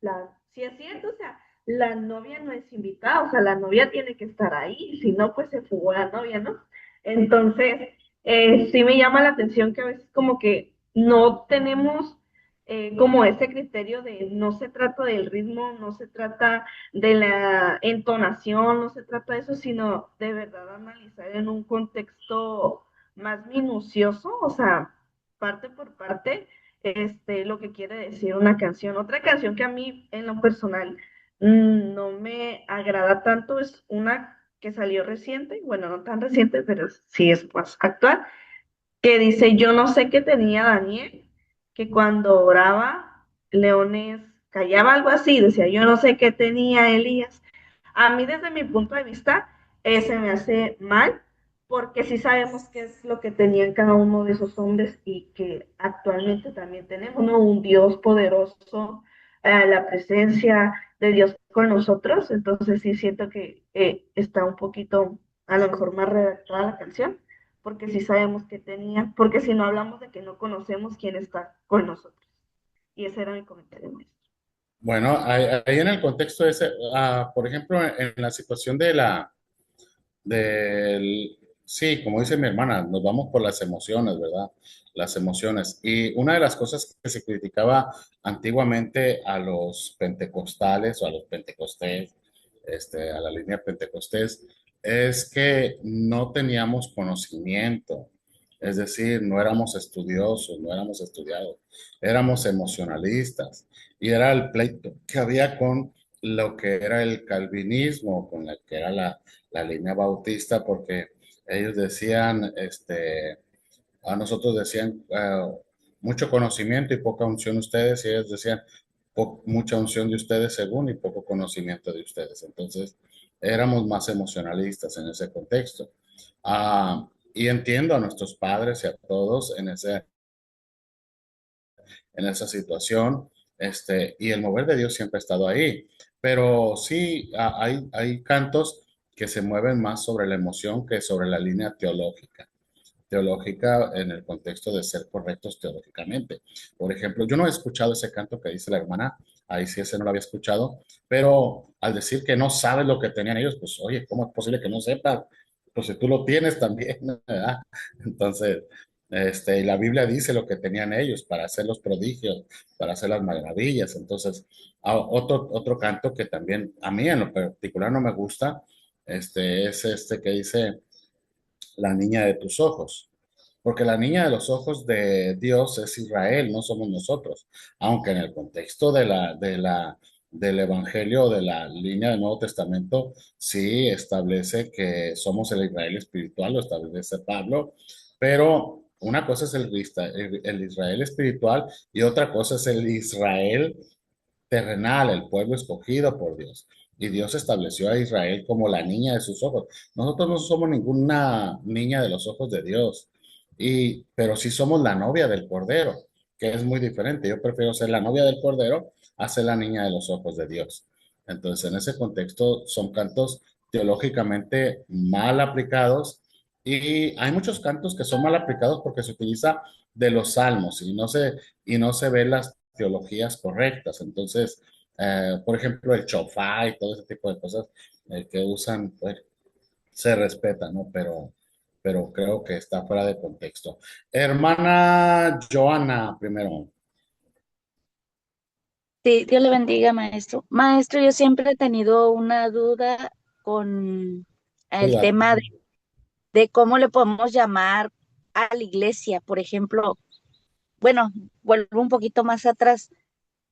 si es cierto, o sea, la novia no es invitada, o sea, la novia tiene que estar ahí, si no, pues se fugó la novia, ¿no? Entonces, sí me llama la atención que a veces como que no tenemos como ese criterio de no se trata del ritmo, no se trata de la entonación, no se trata de eso, sino de verdad analizar en un contexto más minucioso, o sea, parte por parte, lo que quiere decir una canción. Otra canción que a mí, en lo personal, no me agrada tanto es una que salió reciente, bueno, no tan reciente, pero sí es más actual, que dice, yo no sé qué tenía Daniel, que cuando oraba, leones callaba algo así, decía, yo no sé qué tenía Elías. A mí desde mi punto de vista se me hace mal porque sí sabemos qué es lo que tenían cada uno de esos hombres y que actualmente también tenemos, ¿no? Un Dios poderoso, la presencia de Dios con nosotros, entonces sí siento que está un poquito a lo mejor más redactada la canción, porque sí sabemos que tenía, porque si no hablamos de que no conocemos quién está con nosotros. Y ese era mi comentario, maestro. Bueno, ahí en el contexto ese, por ejemplo, en la situación del, sí, como dice mi hermana, nos vamos por las emociones, ¿verdad? Las emociones. Y una de las cosas que se criticaba antiguamente a los pentecostales o a los pentecostés, a la línea pentecostés, es que no teníamos conocimiento. Es decir, no éramos estudiosos, no éramos estudiados, éramos emocionalistas. Y era el pleito que había con lo que era el calvinismo, con la que era la línea bautista, porque ellos decían, a nosotros decían mucho conocimiento y poca unción ustedes, y ellos decían mucha unción de ustedes según y poco conocimiento de ustedes. Entonces, éramos más emocionalistas en ese contexto. Y entiendo a nuestros padres y a todos en esa situación, y el mover de Dios siempre ha estado ahí, pero sí hay cantos que se mueven más sobre la emoción que sobre la línea teológica en el contexto de ser correctos teológicamente. Por ejemplo, yo no he escuchado ese canto que dice la hermana, ahí sí ese no lo había escuchado, pero al decir que no sabes lo que tenían ellos, pues oye, ¿cómo es posible que no sepas? Pues si tú lo tienes también, ¿verdad? Entonces, y la Biblia dice lo que tenían ellos para hacer los prodigios, para hacer las maravillas. Entonces, otro canto que también a mí en lo particular no me gusta, es que dice la niña de tus ojos. Porque la niña de los ojos de Dios es Israel, no somos nosotros. Aunque en el contexto del Evangelio, de la línea del Nuevo Testamento, sí establece que somos el Israel espiritual, lo establece Pablo, pero una cosa es el Israel espiritual y otra cosa es el Israel terrenal, el pueblo escogido por Dios. Y Dios estableció a Israel como la niña de sus ojos. Nosotros no somos ninguna niña de los ojos de Dios. pero sí somos la novia del Cordero, que es muy diferente. Yo prefiero ser la novia del Cordero a ser la niña de los ojos de Dios. Entonces, en ese contexto, son cantos teológicamente mal aplicados y hay muchos cantos que son mal aplicados porque se utiliza de los salmos y no se ven las teologías correctas. Entonces, por ejemplo, el chofá y todo ese tipo de cosas que usan, pues se respeta, ¿no? Pero creo que está fuera de contexto. Hermana Joana, primero. Sí, Dios le bendiga, maestro. Maestro, yo siempre he tenido una duda con el Duda. tema de cómo le podemos llamar a la iglesia. Por ejemplo, bueno, vuelvo un poquito más atrás,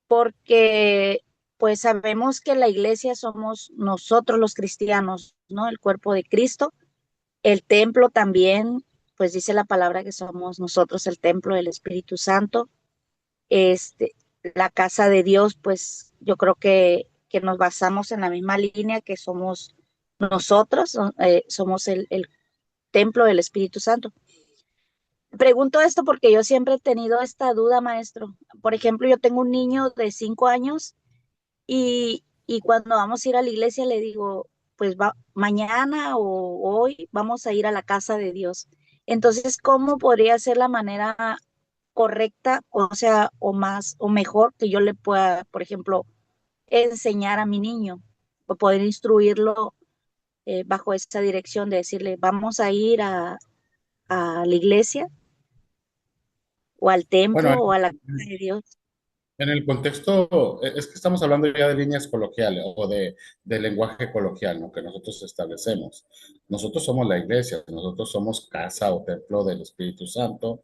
porque pues sabemos que la iglesia somos nosotros los cristianos, ¿no? El cuerpo de Cristo. El templo también, pues dice la palabra que somos nosotros el templo del Espíritu Santo. Este, la casa de Dios, pues yo creo que nos basamos en la misma línea que somos nosotros, somos el templo del Espíritu Santo. Pregunto esto porque yo siempre he tenido esta duda, maestro. Por ejemplo, yo tengo un niño de 5 años y cuando vamos a ir a la iglesia le digo, pues va, mañana o hoy vamos a ir a la casa de Dios. Entonces, ¿cómo podría ser la manera correcta, o sea, o más, o mejor que yo le pueda, por ejemplo, enseñar a mi niño o poder instruirlo bajo esa dirección de decirle, vamos a ir a la iglesia o al Bueno, templo o a la casa de Dios? en el contexto, es que estamos hablando ya de líneas coloquiales o de lenguaje coloquial, ¿no? Que nosotros establecemos. Nosotros somos la iglesia, nosotros somos casa o templo del Espíritu Santo,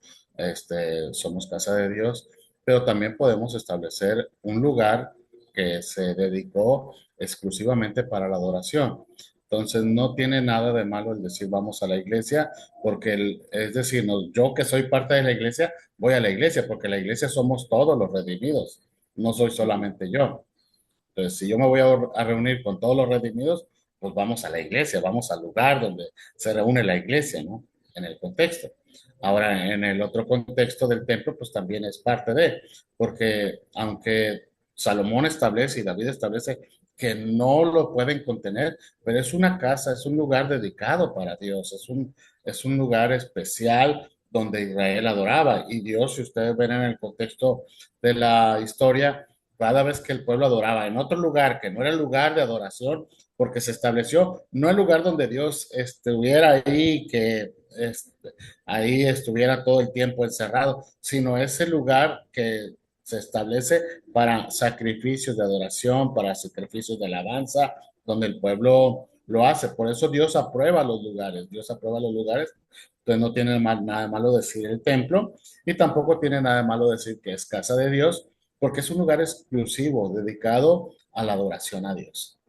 somos casa de Dios, pero también podemos establecer un lugar que se dedicó exclusivamente para la adoración. Entonces, no tiene nada de malo el decir vamos a la iglesia, porque es decir, yo que soy parte de la iglesia, voy a la iglesia, porque la iglesia somos todos los redimidos, no soy solamente yo. Entonces, si yo me voy a reunir con todos los redimidos, pues vamos a la iglesia, vamos al lugar donde se reúne la iglesia, ¿no? En el contexto. Ahora, en el otro contexto del templo, pues también es parte de, porque aunque Salomón establece y David establece que no lo pueden contener, pero es una casa, es un lugar dedicado para Dios, es un lugar especial donde Israel adoraba. Y Dios, si ustedes ven en el contexto de la historia, cada vez que el pueblo adoraba en otro lugar que no era el lugar de adoración, porque se estableció, no el lugar donde Dios estuviera ahí, ahí estuviera todo el tiempo encerrado, sino ese lugar que se establece para sacrificios de adoración, para sacrificios de alabanza, donde el pueblo lo hace. Por eso Dios aprueba los lugares, Dios aprueba los lugares. Entonces no tiene nada de malo decir el templo y tampoco tiene nada de malo decir que es casa de Dios, porque es un lugar exclusivo dedicado a la adoración a Dios.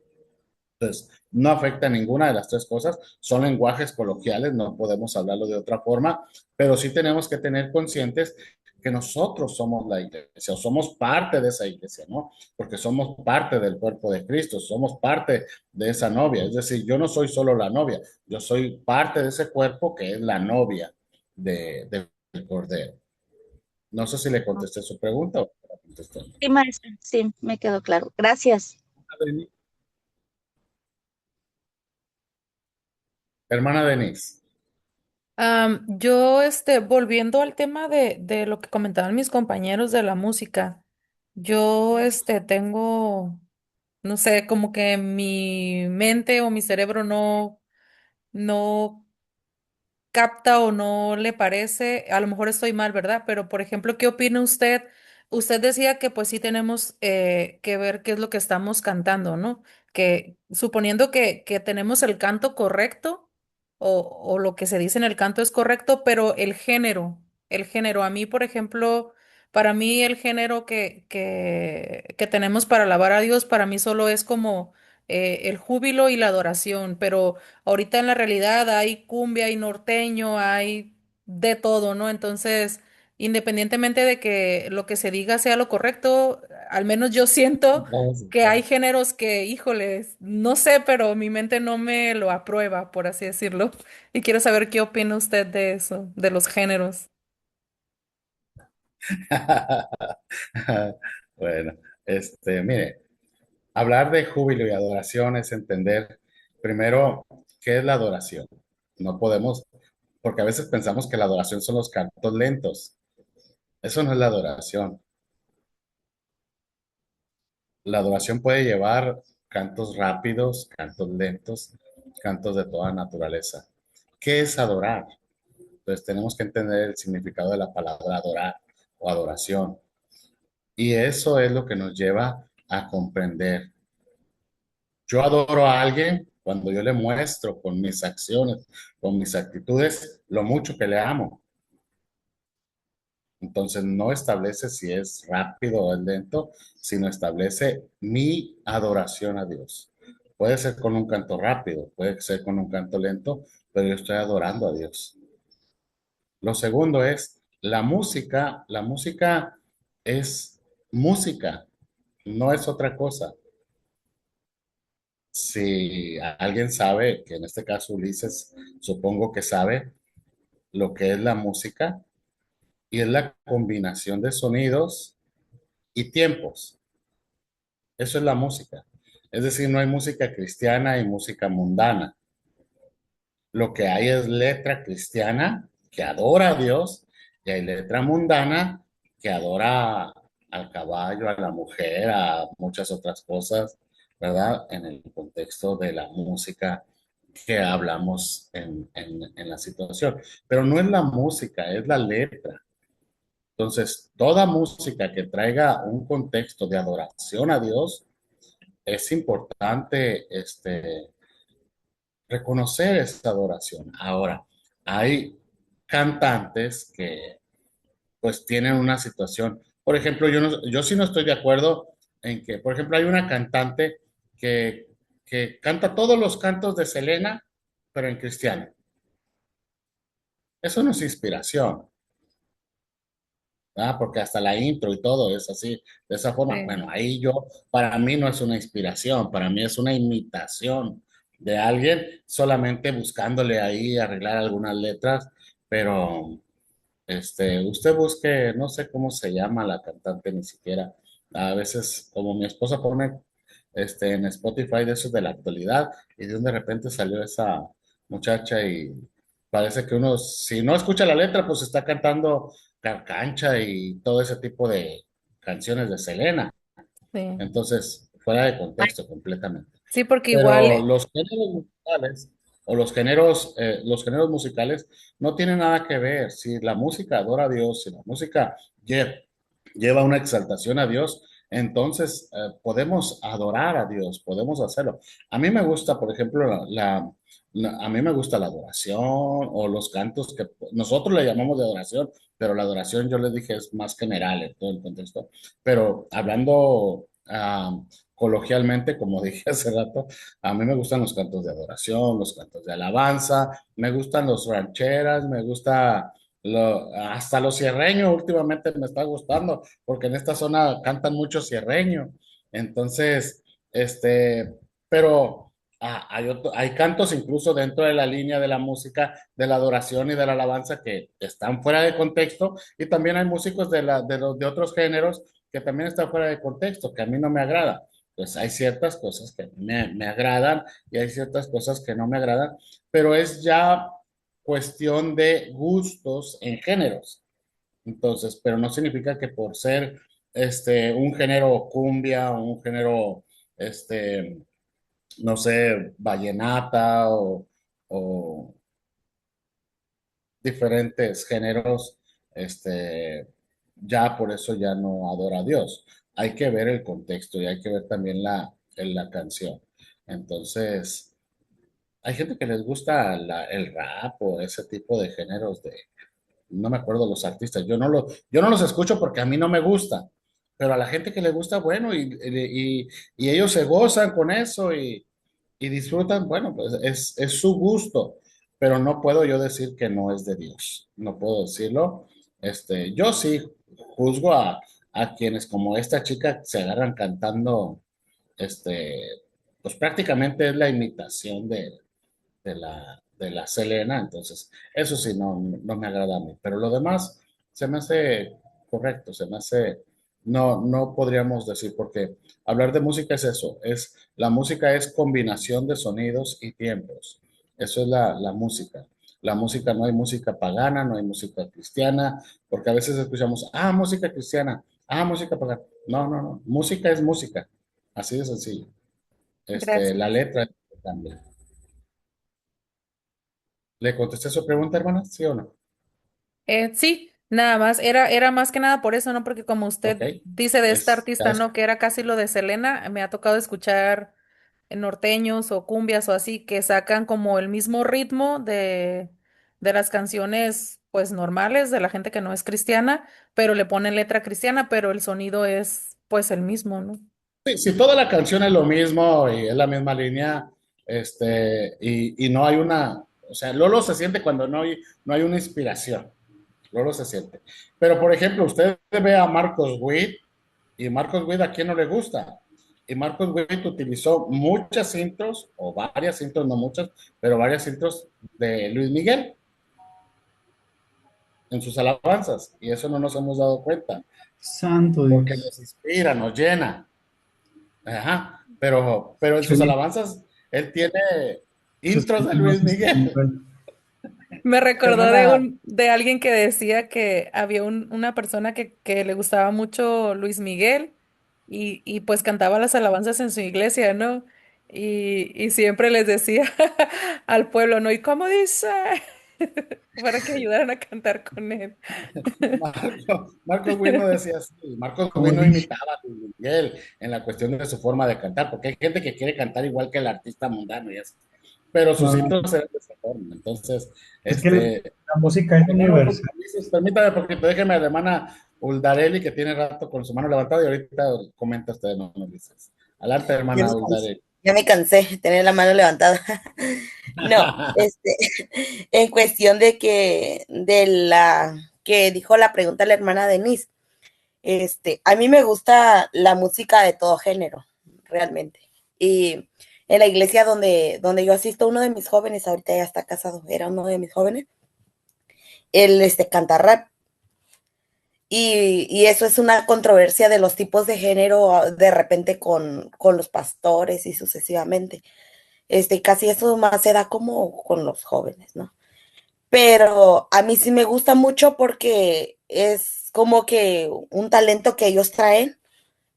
Entonces, no afecta a ninguna de las tres cosas, son lenguajes coloquiales, no podemos hablarlo de otra forma, pero sí tenemos que tener conscientes que nosotros somos la iglesia, o somos parte de esa iglesia, ¿no? Porque somos parte del cuerpo de Cristo, somos parte de esa novia, es decir, yo no soy solo la novia, yo soy parte de ese cuerpo que es la novia del Cordero. No sé si le contesté su pregunta o la contesté. Sí, maestro, sí, me quedó claro. Gracias. Hermana Denise. Yo, volviendo al tema de lo que comentaban mis compañeros de la música, yo, tengo, no sé, como que mi mente o mi cerebro no capta o no le parece, a lo mejor estoy mal, ¿verdad? Pero, por ejemplo, ¿qué opina usted? Usted decía que pues sí tenemos que ver qué es lo que estamos cantando, ¿no? Que suponiendo que tenemos el canto correcto o lo que se dice en el canto es correcto, pero el género, a mí, por ejemplo, para mí el género que tenemos para alabar a Dios, para mí solo es como el júbilo y la adoración, pero ahorita en la realidad hay cumbia, hay norteño, hay de todo, ¿no? Entonces, independientemente de que lo que se diga sea lo correcto, al menos yo siento Vamos a que ver. hay géneros que, híjoles, no sé, pero mi mente no me lo aprueba, por así decirlo. Y quiero saber qué opina usted de eso, de los géneros. Bueno, mire, hablar de júbilo y adoración es entender primero qué es la adoración. No podemos, porque a veces pensamos que la adoración son los cantos lentos. Eso no es la adoración. La adoración puede llevar cantos rápidos, cantos lentos, cantos de toda naturaleza. ¿Qué es adorar? Entonces tenemos que entender el significado de la palabra adorar o adoración. Y eso es lo que nos lleva a comprender. Yo adoro a alguien cuando yo le muestro con mis acciones, con mis actitudes, lo mucho que le amo. Entonces no establece si es rápido o es lento, sino establece mi adoración a Dios. Puede ser con un canto rápido, puede ser con un canto lento, pero yo estoy adorando a Dios. Lo segundo es la música. La música es música, no es otra cosa. Si alguien sabe, que en este caso Ulises, supongo que sabe lo que es la música, y es la combinación de sonidos y tiempos. Eso es la música. Es decir, no hay música cristiana y música mundana. Lo que hay es letra cristiana que adora a Dios y hay letra mundana que adora al caballo, a la mujer, a muchas otras cosas, ¿verdad? En el contexto de la música que hablamos en la situación. Pero no es la música, es la letra. Entonces, toda música que traiga un contexto de adoración a Dios, es importante reconocer esta adoración. Ahora, hay cantantes que pues tienen una situación. Por ejemplo, yo sí no estoy de acuerdo en que, por ejemplo, hay una cantante que canta todos los cantos de Selena, pero en cristiano. Eso no es inspiración. ¿Verdad? Porque hasta la intro y todo es así, de esa forma. Sí. Bueno, ahí para mí no es una inspiración, para mí es una imitación de alguien, solamente buscándole ahí arreglar algunas letras, pero usted busque, no sé cómo se llama la cantante ni siquiera. A veces, como mi esposa pone en Spotify de esos de la actualidad, y de repente salió esa muchacha y parece que uno, si no escucha la letra, pues está cantando Carcancha y todo ese tipo de canciones de Selena. Sí. Entonces, fuera de contexto completamente. Sí, porque igual, Pero los géneros musicales o los géneros musicales no tienen nada que ver. Si la música adora a Dios, si la música lleva una exaltación a Dios, entonces podemos adorar a Dios, podemos hacerlo. A mí me gusta, por ejemplo, a mí me gusta la adoración o los cantos que nosotros le llamamos de adoración, pero la adoración yo les dije es más general en todo el contexto. Pero hablando coloquialmente, como dije hace rato, a mí me gustan los cantos de adoración, los cantos de alabanza, me gustan los rancheras, me gusta hasta los cierreños últimamente me está gustando, porque en esta zona cantan mucho cierreño. Entonces, pero hay cantos incluso dentro de la línea de la música, de la adoración y de la alabanza que están fuera de contexto, y también hay músicos de otros géneros que también están fuera de contexto, que a mí no me agrada. Pues hay ciertas cosas que me agradan y hay ciertas cosas que no me agradan, pero es ya cuestión de gustos en géneros. Entonces, pero no significa que por ser un género cumbia o un género, no sé, vallenata o diferentes géneros, ya por eso ya no adora a Dios. Hay que ver el contexto y hay que ver también la canción. Entonces, hay gente que les gusta el rap o ese tipo de géneros no me acuerdo los artistas, yo no los escucho porque a mí no me gusta, pero a la gente que le gusta, bueno, y ellos se gozan con eso y disfrutan, bueno, pues es su gusto, pero no puedo yo decir que no es de Dios, no puedo decirlo. Yo sí juzgo a quienes como esta chica se agarran cantando, este, pues prácticamente es la imitación de la Selena, entonces eso sí no me agrada a mí, pero lo demás se me hace correcto, se me hace, no podríamos decir, porque hablar de música es eso, la música es combinación de sonidos y tiempos, eso es la música. La música, no hay música pagana, no hay música cristiana, porque a veces escuchamos, música cristiana, música pagana. No, música es música, así de sencillo. Gracias. La letra también. ¿Le contesté su pregunta, hermana? ¿Sí o no? Sí, nada más, era más que nada por eso, ¿no? Porque como Ok. usted dice de esta Ya artista, ¿no? Que era casi lo de Selena, me ha tocado escuchar norteños o cumbias o así, que sacan como el mismo ritmo de las canciones, pues normales, de la gente que no es cristiana, pero le ponen letra cristiana, pero el sonido es pues el mismo, ¿no? sí, si toda la canción es lo mismo y es la misma línea, y no hay o sea, Lolo se siente cuando no hay una inspiración. Lolo se siente. Pero, por ejemplo, usted ve a Marcos Witt, y Marcos Witt a quién no le gusta. Y Marcos Witt utilizó muchas intros, o varias intros, no muchas, pero varias intros de Luis Miguel en sus alabanzas. Y eso no nos hemos dado cuenta, Santo porque Dios. nos inspira, nos llena. Ajá, pero en sus Sí, alabanzas él tiene se intros de escucha más Luis Miguel. espiritual. Me recordó Hermana, de alguien que decía que había una persona que le gustaba mucho Luis Miguel y pues cantaba las alabanzas en su iglesia, ¿no? Y siempre les decía al pueblo, ¿no? ¿Y cómo dice? Para que ayudaran a cantar con él. Marcos Witt no decía así, Marcos Witt como no dice, imitaba a Luis Miguel en la cuestión de su forma de cantar, porque hay gente que quiere cantar igual que el artista mundano y eso, pero sus no, intros eran de esa forma. Entonces, es que la música es hermano, universal. permítame poquito, déjeme a la hermana Uldarelli que tiene rato con su mano levantada y ahorita comenta usted, no dices. Adelante, hermana Uldarelli. Ya me cansé de tener la mano levantada. No, en cuestión de la que dijo la pregunta la hermana Denise, a mí me gusta la música de todo género, realmente. Y en la iglesia donde yo asisto, uno de mis jóvenes, ahorita ya está casado, era uno de mis jóvenes, él canta rap. Y eso es una controversia de los tipos de género de repente con los pastores y sucesivamente. Casi eso más se da como con los jóvenes, ¿no? Pero a mí sí me gusta mucho porque es como que un talento que ellos traen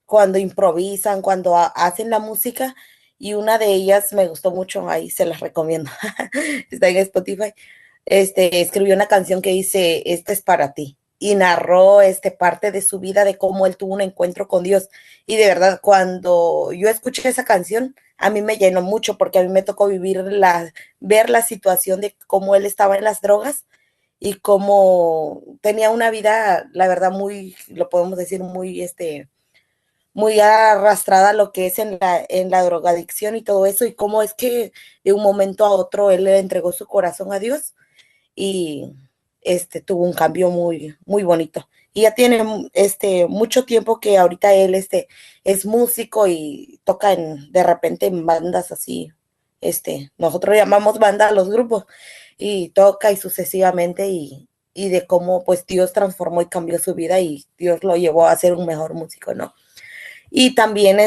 cuando improvisan, cuando hacen la música. Y una de ellas me gustó mucho, ahí se las recomiendo. Está en Spotify. Escribió una canción que dice, "Este es para ti". Y narró parte de su vida, de cómo él tuvo un encuentro con Dios. Y de verdad, cuando yo escuché esa canción, a mí me llenó mucho porque a mí me tocó ver la situación de cómo él estaba en las drogas y cómo tenía una vida, la verdad, muy, lo podemos decir, muy arrastrada a lo que es en la drogadicción y todo eso, y cómo es que de un momento a otro él le entregó su corazón a Dios y tuvo un cambio muy, muy bonito. Y ya tiene mucho tiempo que ahorita él es músico y toca de repente en bandas así, nosotros llamamos banda a los grupos, y toca y sucesivamente, y de cómo pues Dios transformó y cambió su vida y Dios lo llevó a ser un mejor músico, ¿no? Y también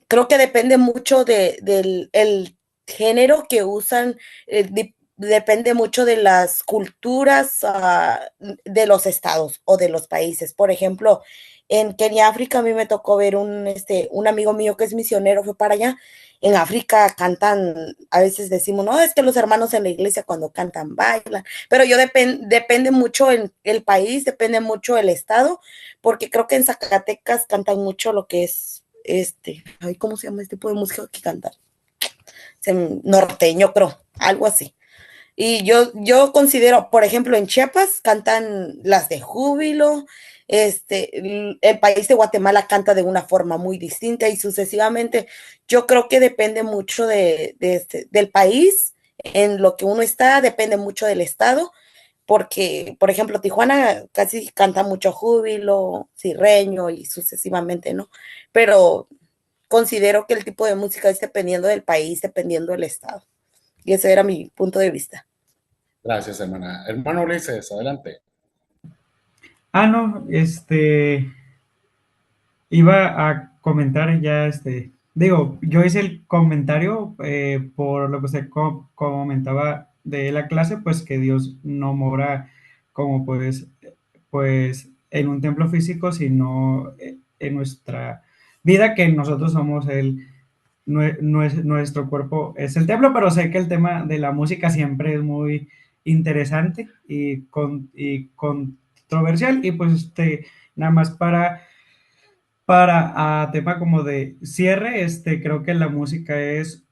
creo que depende mucho del el género que usan, depende mucho de las culturas de los estados o de los países. Por ejemplo, en Kenia, África, a mí me tocó ver un amigo mío que es misionero, fue para allá. En África cantan, a veces decimos, no, es que los hermanos en la iglesia cuando cantan bailan, pero depende mucho el país, depende mucho el estado, porque creo que en Zacatecas cantan mucho lo que es ay, ¿cómo se llama este tipo de música que cantan? Norteño, creo, algo así. Y yo considero, por ejemplo, en Chiapas cantan las de júbilo, el país de Guatemala canta de una forma muy distinta y sucesivamente. Yo creo que depende mucho del país en lo que uno está, depende mucho del estado, porque, por ejemplo, Tijuana casi canta mucho Júbilo, Sirreño y sucesivamente, ¿no? Pero considero que el tipo de música es dependiendo del país, dependiendo del estado. Y ese era mi punto de vista. Gracias, hermana. Hermano Ulises, adelante. No, iba a comentar ya, digo, yo hice el comentario por lo que usted comentaba de la clase, pues que Dios no mora como pues en un templo físico, sino en nuestra vida, que nosotros somos nuestro cuerpo es el templo, pero sé que el tema de la música siempre es muy interesante y controversial, y pues nada más para tema como de cierre, creo que la música es,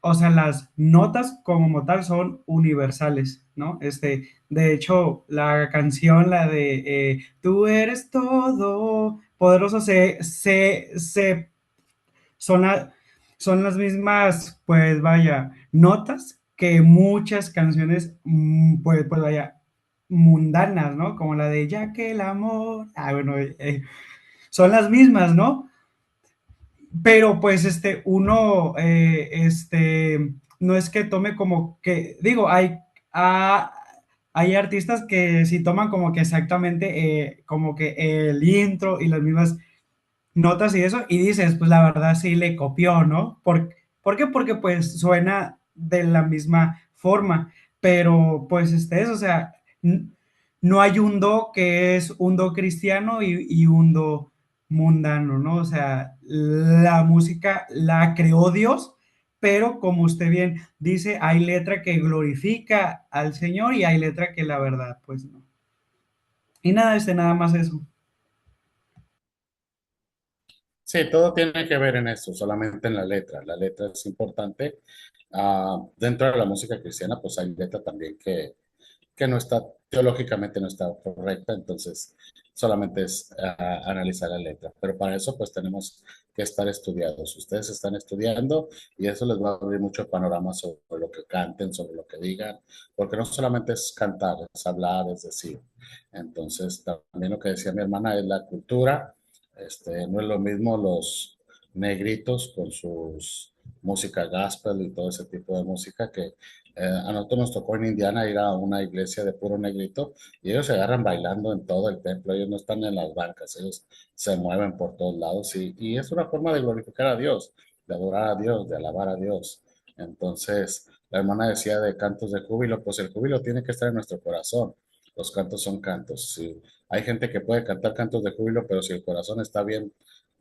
o sea, las notas como tal son universales, ¿no? De hecho, la canción, la de Tú eres todo poderoso, son, son las mismas, pues vaya, notas que muchas canciones, pues vaya, mundanas, ¿no? Como la de Ya que el amor, bueno, son las mismas, ¿no? Pero pues uno, no es que tome como que, digo, ah, hay artistas que sí toman como que exactamente como que el intro y las mismas notas y eso, y dices, pues la verdad sí le copió, ¿no? ¿Por qué? Porque pues suena de la misma forma, pero pues eso, o sea, no hay un do que es un do cristiano y un do mundano, ¿no? O sea, la música la creó Dios, pero como usted bien dice, hay letra que glorifica al Señor y hay letra que la verdad, pues no. Y nada, nada más eso. Sí, todo tiene que ver en eso, solamente en la letra. La letra es importante. Dentro de la música cristiana, pues hay letra también que no está, teológicamente no está correcta, entonces solamente es analizar la letra. Pero para eso pues tenemos que estar estudiados. Ustedes están estudiando y eso les va a abrir mucho panorama sobre lo que canten, sobre lo que digan, porque no solamente es cantar, es hablar, es decir. Entonces también lo que decía mi hermana es la cultura. No es lo mismo los negritos con sus música gospel y todo ese tipo de música que a nosotros nos tocó en Indiana ir a una iglesia de puro negrito y ellos se agarran bailando en todo el templo, ellos no están en las bancas, ellos se mueven por todos lados y es una forma de glorificar a Dios, de adorar a Dios, de alabar a Dios. Entonces, la hermana decía de cantos de júbilo, pues el júbilo tiene que estar en nuestro corazón. Los cantos son cantos. Sí. Hay gente que puede cantar cantos de júbilo, pero si el corazón está bien,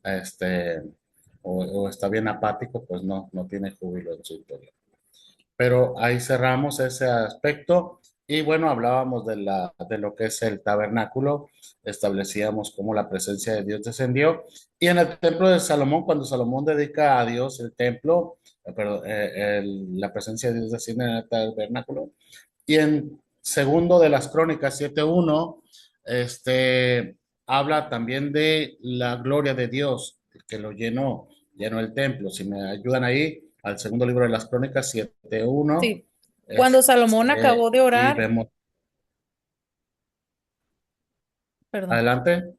este, o está bien apático, pues no tiene júbilo en su interior. Pero ahí cerramos ese aspecto y bueno, hablábamos de lo que es el tabernáculo, establecíamos cómo la presencia de Dios descendió y en el templo de Salomón, cuando Salomón dedica a Dios el templo, la presencia de Dios desciende en el tabernáculo y en segundo de las Crónicas 7:1, habla también de la gloria de Dios que lo llenó el templo. Si me ayudan ahí, al segundo libro de las Crónicas 7:1, Sí. Cuando Salomón acabó de y orar, vemos, perdón. adelante.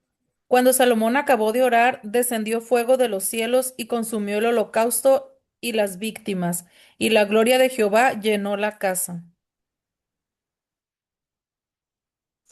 Cuando Salomón acabó de orar, descendió fuego de los cielos y consumió el holocausto y las víctimas, y la gloria de Jehová llenó la casa.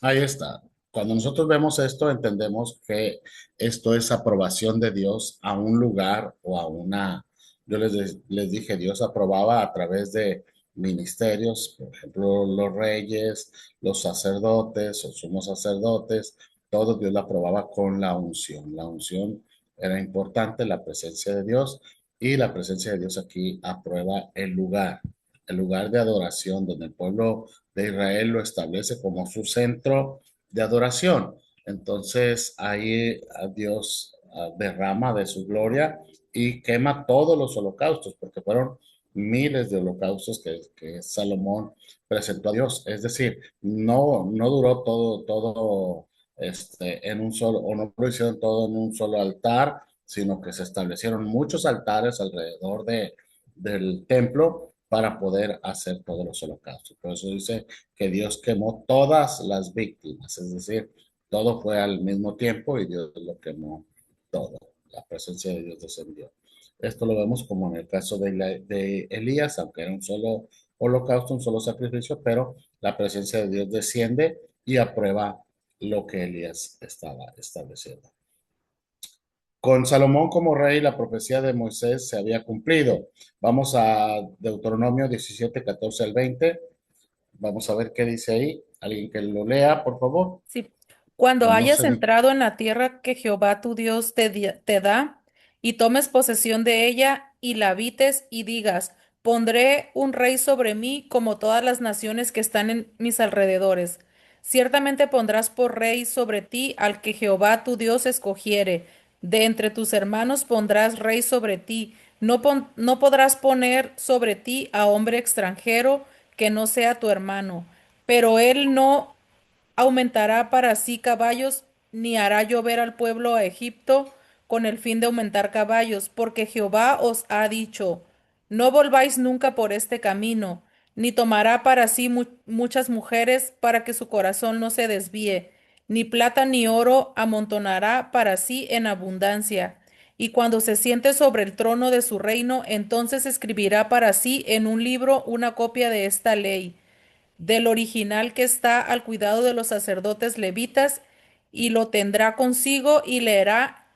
Ahí está. Cuando nosotros vemos esto, entendemos que esto es aprobación de Dios a un lugar o a una. Yo les dije, Dios aprobaba a través de ministerios, por ejemplo, los reyes, los sacerdotes o sumos sacerdotes, todo Dios lo aprobaba con la unción. La unción era importante, la presencia de Dios, y la presencia de Dios aquí aprueba el lugar de adoración donde el pueblo de Israel lo establece como su centro de adoración. Entonces ahí a Dios derrama de su gloria y quema todos los holocaustos, porque fueron miles de holocaustos que Salomón presentó a Dios. Es decir, no duró todo en un solo, o no lo hicieron todo en un solo altar, sino que se establecieron muchos altares alrededor del templo para poder hacer todos los holocaustos. Por eso dice que Dios quemó todas las víctimas, es decir, todo fue al mismo tiempo y Dios lo quemó todo. La presencia de Dios descendió. Esto lo vemos como en el caso de Elías, aunque era un solo holocausto, un solo sacrificio, pero la presencia de Dios desciende y aprueba lo que Elías estaba estableciendo. Con Salomón como rey, la profecía de Moisés se había cumplido. Vamos a Deuteronomio 17, 14 al 20. Vamos a ver qué dice ahí. Alguien que lo lea, por favor. Sí. Cuando O no hayas sé ni. entrado en la tierra que Jehová tu Dios te da, y tomes posesión de ella, y la habites, y digas, pondré un rey sobre mí como todas las naciones que están en mis alrededores. Ciertamente pondrás por rey sobre ti al que Jehová tu Dios escogiere. De entre tus hermanos pondrás rey sobre ti. No podrás poner sobre ti a hombre extranjero que no sea tu hermano, pero él no aumentará para sí caballos, ni hará llover al pueblo a Egipto con el fin de aumentar caballos, porque Jehová os ha dicho, no volváis nunca por este camino, ni tomará para sí muchas mujeres para que su corazón no se desvíe, ni plata ni oro amontonará para sí en abundancia. Y cuando se siente sobre el trono de su reino, entonces escribirá para sí en un libro una copia de esta ley del original que está al cuidado de los sacerdotes levitas, y lo tendrá consigo y leerá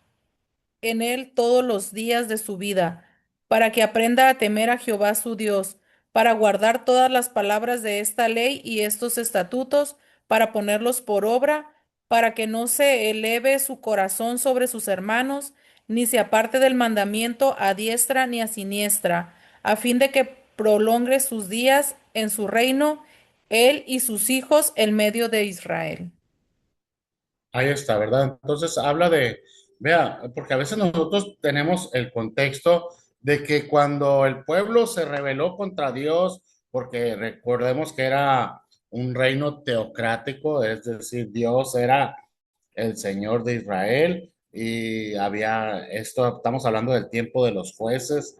en él todos los días de su vida, para que aprenda a temer a Jehová su Dios, para guardar todas las palabras de esta ley y estos estatutos, para ponerlos por obra, para que no se eleve su corazón sobre sus hermanos, ni se aparte del mandamiento a diestra ni a siniestra, a fin de que prolongue sus días en su reino, él y sus hijos en medio de Israel. Ahí está, ¿verdad? Entonces habla de, vea, porque a veces nosotros tenemos el contexto de que cuando el pueblo se rebeló contra Dios, porque recordemos que era un reino teocrático, es decir, Dios era el Señor de Israel y había esto, estamos hablando del tiempo de los jueces,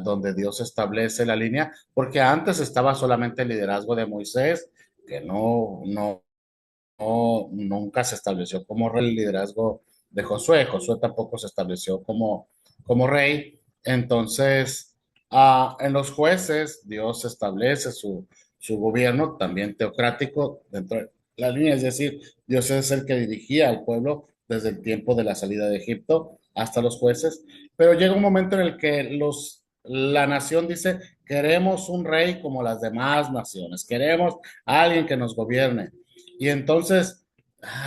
donde Dios establece la línea, porque antes estaba solamente el liderazgo de Moisés, que nunca se estableció como rey. El liderazgo de Josué. Josué tampoco se estableció como rey. Entonces, en los jueces, Dios establece su gobierno también teocrático dentro de la línea, es decir, Dios es el que dirigía al pueblo desde el tiempo de la salida de Egipto hasta los jueces, pero llega un momento en el que la nación dice, queremos un rey como las demás naciones, queremos a alguien que nos gobierne. Y entonces,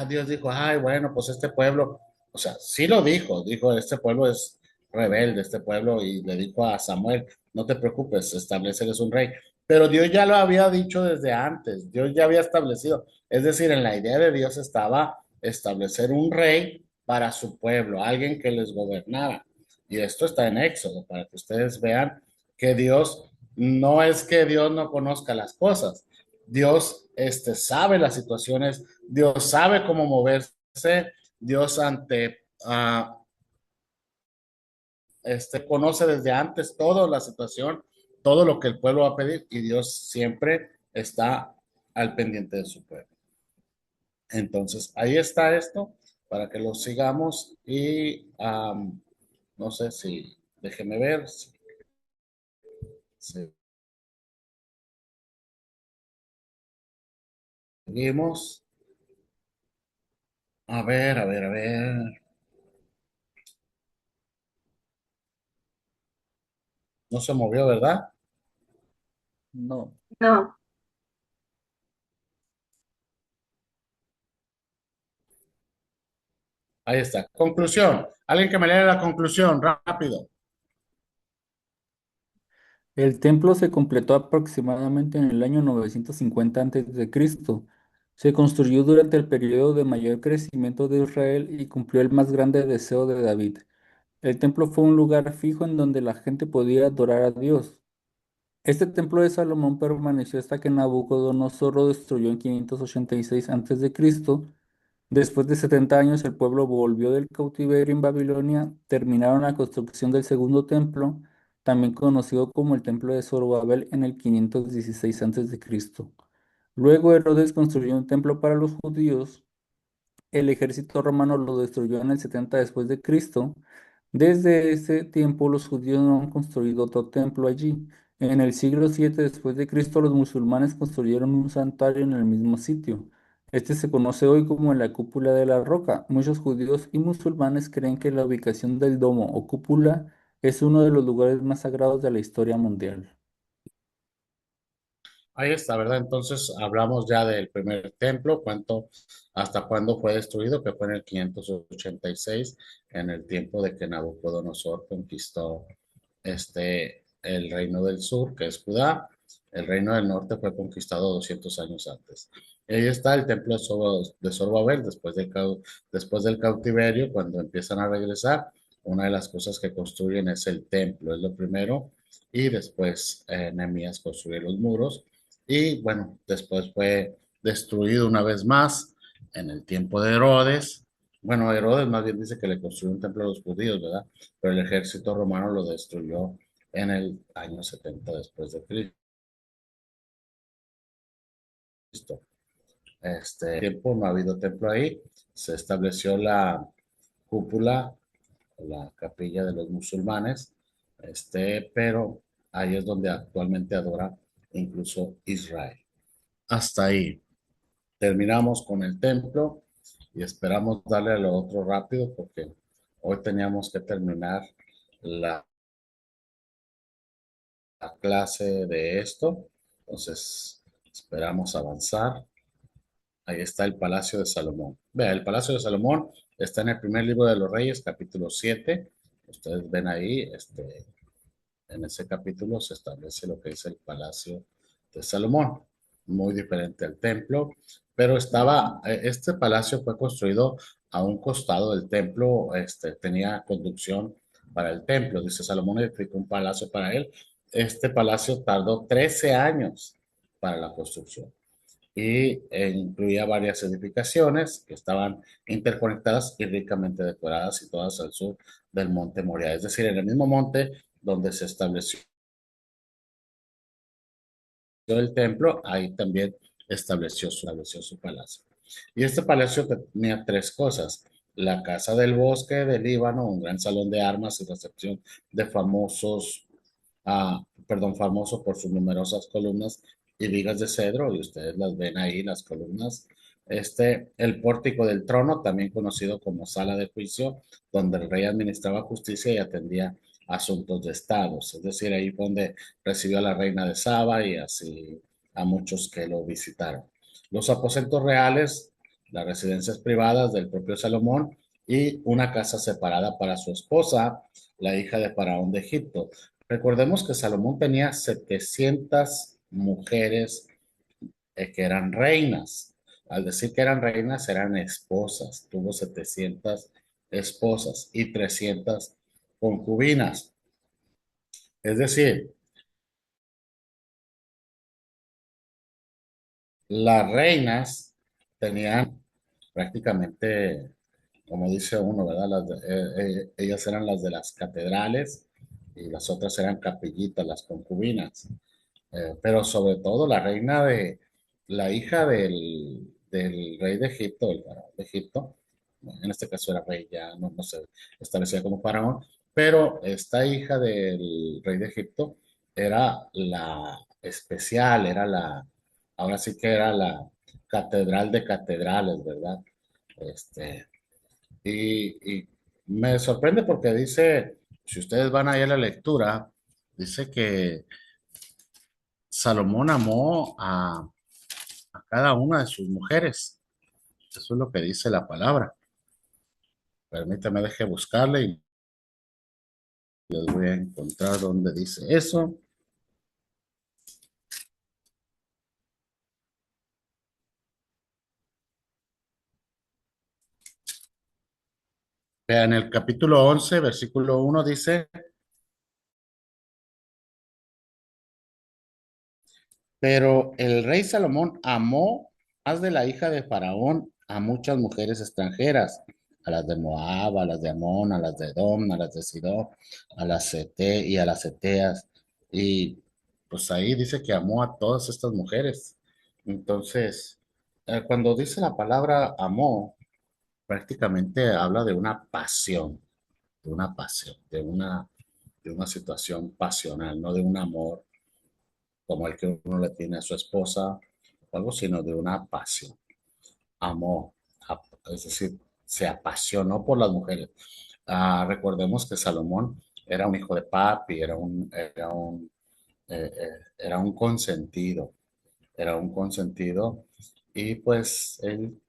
Dios dijo, ay, bueno, pues este pueblo, o sea, sí lo dijo, este pueblo es rebelde, este pueblo, y le dijo a Samuel, no te preocupes, estableceles un rey. Pero Dios ya lo había dicho desde antes, Dios ya había establecido, es decir, en la idea de Dios estaba establecer un rey para su pueblo, alguien que les gobernara. Y esto está en Éxodo, para que ustedes vean que Dios, no es que Dios no conozca las cosas, Dios sabe las situaciones, Dios sabe cómo moverse, Dios conoce desde antes toda la situación, todo lo que el pueblo va a pedir y Dios siempre está al pendiente de su pueblo. Entonces, ahí está esto para que lo sigamos y no sé si, déjeme ver si seguimos. A ver, a ver, a ver. No se movió, ¿verdad? No. No. Ahí está. Conclusión. Alguien que me lea la conclusión, rápido. El templo se completó aproximadamente en el año 950 a.C. Se construyó durante el periodo de mayor crecimiento de Israel y cumplió el más grande deseo de David. El templo fue un lugar fijo en donde la gente podía adorar a Dios. Este templo de Salomón permaneció hasta que Nabucodonosor lo destruyó en 586 a.C. Después de 70 años, el pueblo volvió del cautiverio en Babilonia, terminaron la construcción del segundo templo, también conocido como el templo de Zorobabel, en el 516 a.C. Luego Herodes construyó un templo para los judíos. El ejército romano lo destruyó en el 70 después de Cristo. Desde ese tiempo los judíos no han construido otro templo allí. En el siglo VII después de Cristo los musulmanes construyeron un santuario en el mismo sitio. Este se conoce hoy como la cúpula de la roca. Muchos judíos y musulmanes creen que la ubicación del domo o cúpula es uno de los lugares más sagrados de la historia mundial. Ahí está, ¿verdad? Entonces hablamos ya del primer templo, hasta cuándo fue destruido, que fue en el 586, en el tiempo de que Nabucodonosor conquistó el reino del sur, que es Judá. El reino del norte fue conquistado 200 años antes. Y ahí está el templo de Zorobabel, después del cautiverio, cuando empiezan a regresar. Una de las cosas que construyen es el templo, es lo primero, y después Nehemías construye los muros. Y bueno, después fue destruido una vez más en el tiempo de Herodes. Bueno, Herodes más bien dice que le construyó un templo a los judíos, ¿verdad? Pero el ejército romano lo destruyó en el año 70 después de Cristo. Tiempo no ha habido templo ahí. Se estableció la cúpula, la capilla de los musulmanes, pero ahí es donde actualmente adora incluso Israel. Hasta ahí. Terminamos con el templo y esperamos darle a lo otro rápido porque hoy teníamos que terminar la clase de esto. Entonces, esperamos avanzar. Ahí está el Palacio de Salomón. Vea, el Palacio de Salomón está en el primer libro de los Reyes, capítulo 7. Ustedes ven ahí, en ese capítulo se establece lo que es el Palacio de Salomón. Muy diferente al templo, pero este palacio fue construido a un costado del templo, tenía conducción para el templo. Dice Salomón edificó un palacio para él. Este palacio tardó 13 años para la construcción y incluía varias edificaciones que estaban interconectadas y ricamente decoradas y todas al sur del monte Moria, es decir, en el mismo monte donde se estableció el templo, ahí también estableció su palacio. Y este palacio tenía tres cosas: la casa del bosque del Líbano, un gran salón de armas y recepción de famoso por sus numerosas columnas y vigas de cedro, y ustedes las ven ahí, las columnas. El pórtico del trono, también conocido como sala de juicio, donde el rey administraba justicia y atendía asuntos de estados, es decir, ahí fue donde recibió a la reina de Saba y así a muchos que lo visitaron. Los aposentos reales, las residencias privadas del propio Salomón y una casa separada para su esposa, la hija de Faraón de Egipto. Recordemos que Salomón tenía 700 mujeres que eran reinas. Al decir que eran reinas, eran esposas. Tuvo 700 esposas y 300 concubinas. Es decir, las reinas tenían prácticamente, como dice uno, ¿verdad? Ellas eran las de las catedrales y las otras eran capillitas, las concubinas. Pero sobre todo la hija del rey de Egipto, el faraón de Egipto, en este caso era rey, ya no se establecía como faraón, pero esta hija del rey de Egipto era la especial, ahora sí que era la catedral de catedrales, ¿verdad? Este, y me sorprende porque dice, si ustedes van ahí a la lectura, dice que Salomón amó a cada una de sus mujeres. Eso es lo que dice la palabra. Permítame, deje buscarle y les voy a encontrar donde dice eso. En el capítulo 11, versículo 1 dice, pero el rey Salomón amó más de la hija de Faraón a muchas mujeres extranjeras, a las de Moab, a las de Amón, a las de Edom, a las de Sidón, a las Sete y a las Eteas. Y pues ahí dice que amó a todas estas mujeres. Entonces, cuando dice la palabra amó, prácticamente habla de una pasión, de una situación pasional, no de un amor como el que uno le tiene a su esposa o algo, sino de una pasión. Amó, es decir, se apasionó por las mujeres. Recordemos que Salomón era un hijo de papi, era un consentido, era un consentido, y pues él,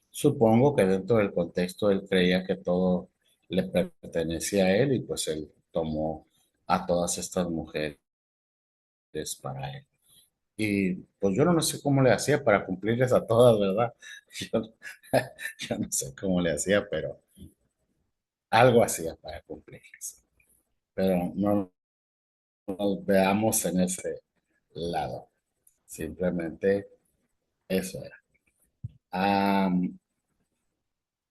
supongo que dentro del contexto él creía que todo le pertenecía a él, y pues él tomó a todas estas mujeres para él. Y pues yo no sé cómo le hacía para cumplirles a todas, ¿verdad? Yo, yo no sé cómo le hacía, pero algo hacía para cumplirles. Pero no nos veamos en ese lado. Simplemente eso era. Am,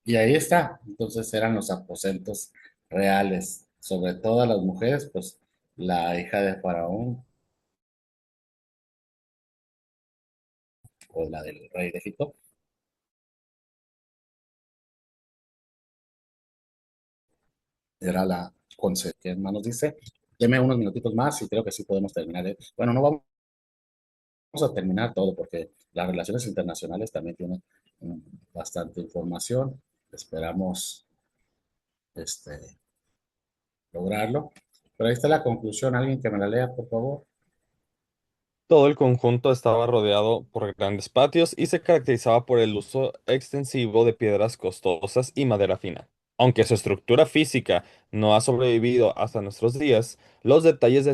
y ahí está. Entonces eran los aposentos reales. Sobre todas las mujeres, pues la hija de Faraón o la del rey de Egipto era la consejera. ¿Qué más nos dice? Deme unos minutitos más y creo que sí podemos terminar. Bueno, no vamos a terminar todo porque las relaciones internacionales también tienen mm, bastante información. Esperamos este, lograrlo. Pero ahí está la conclusión. Alguien que me la lea, por favor. Todo el conjunto estaba rodeado por grandes patios y se caracterizaba por el uso extensivo de piedras costosas y madera fina. Aunque su estructura física no ha sobrevivido hasta nuestros días, los detalles de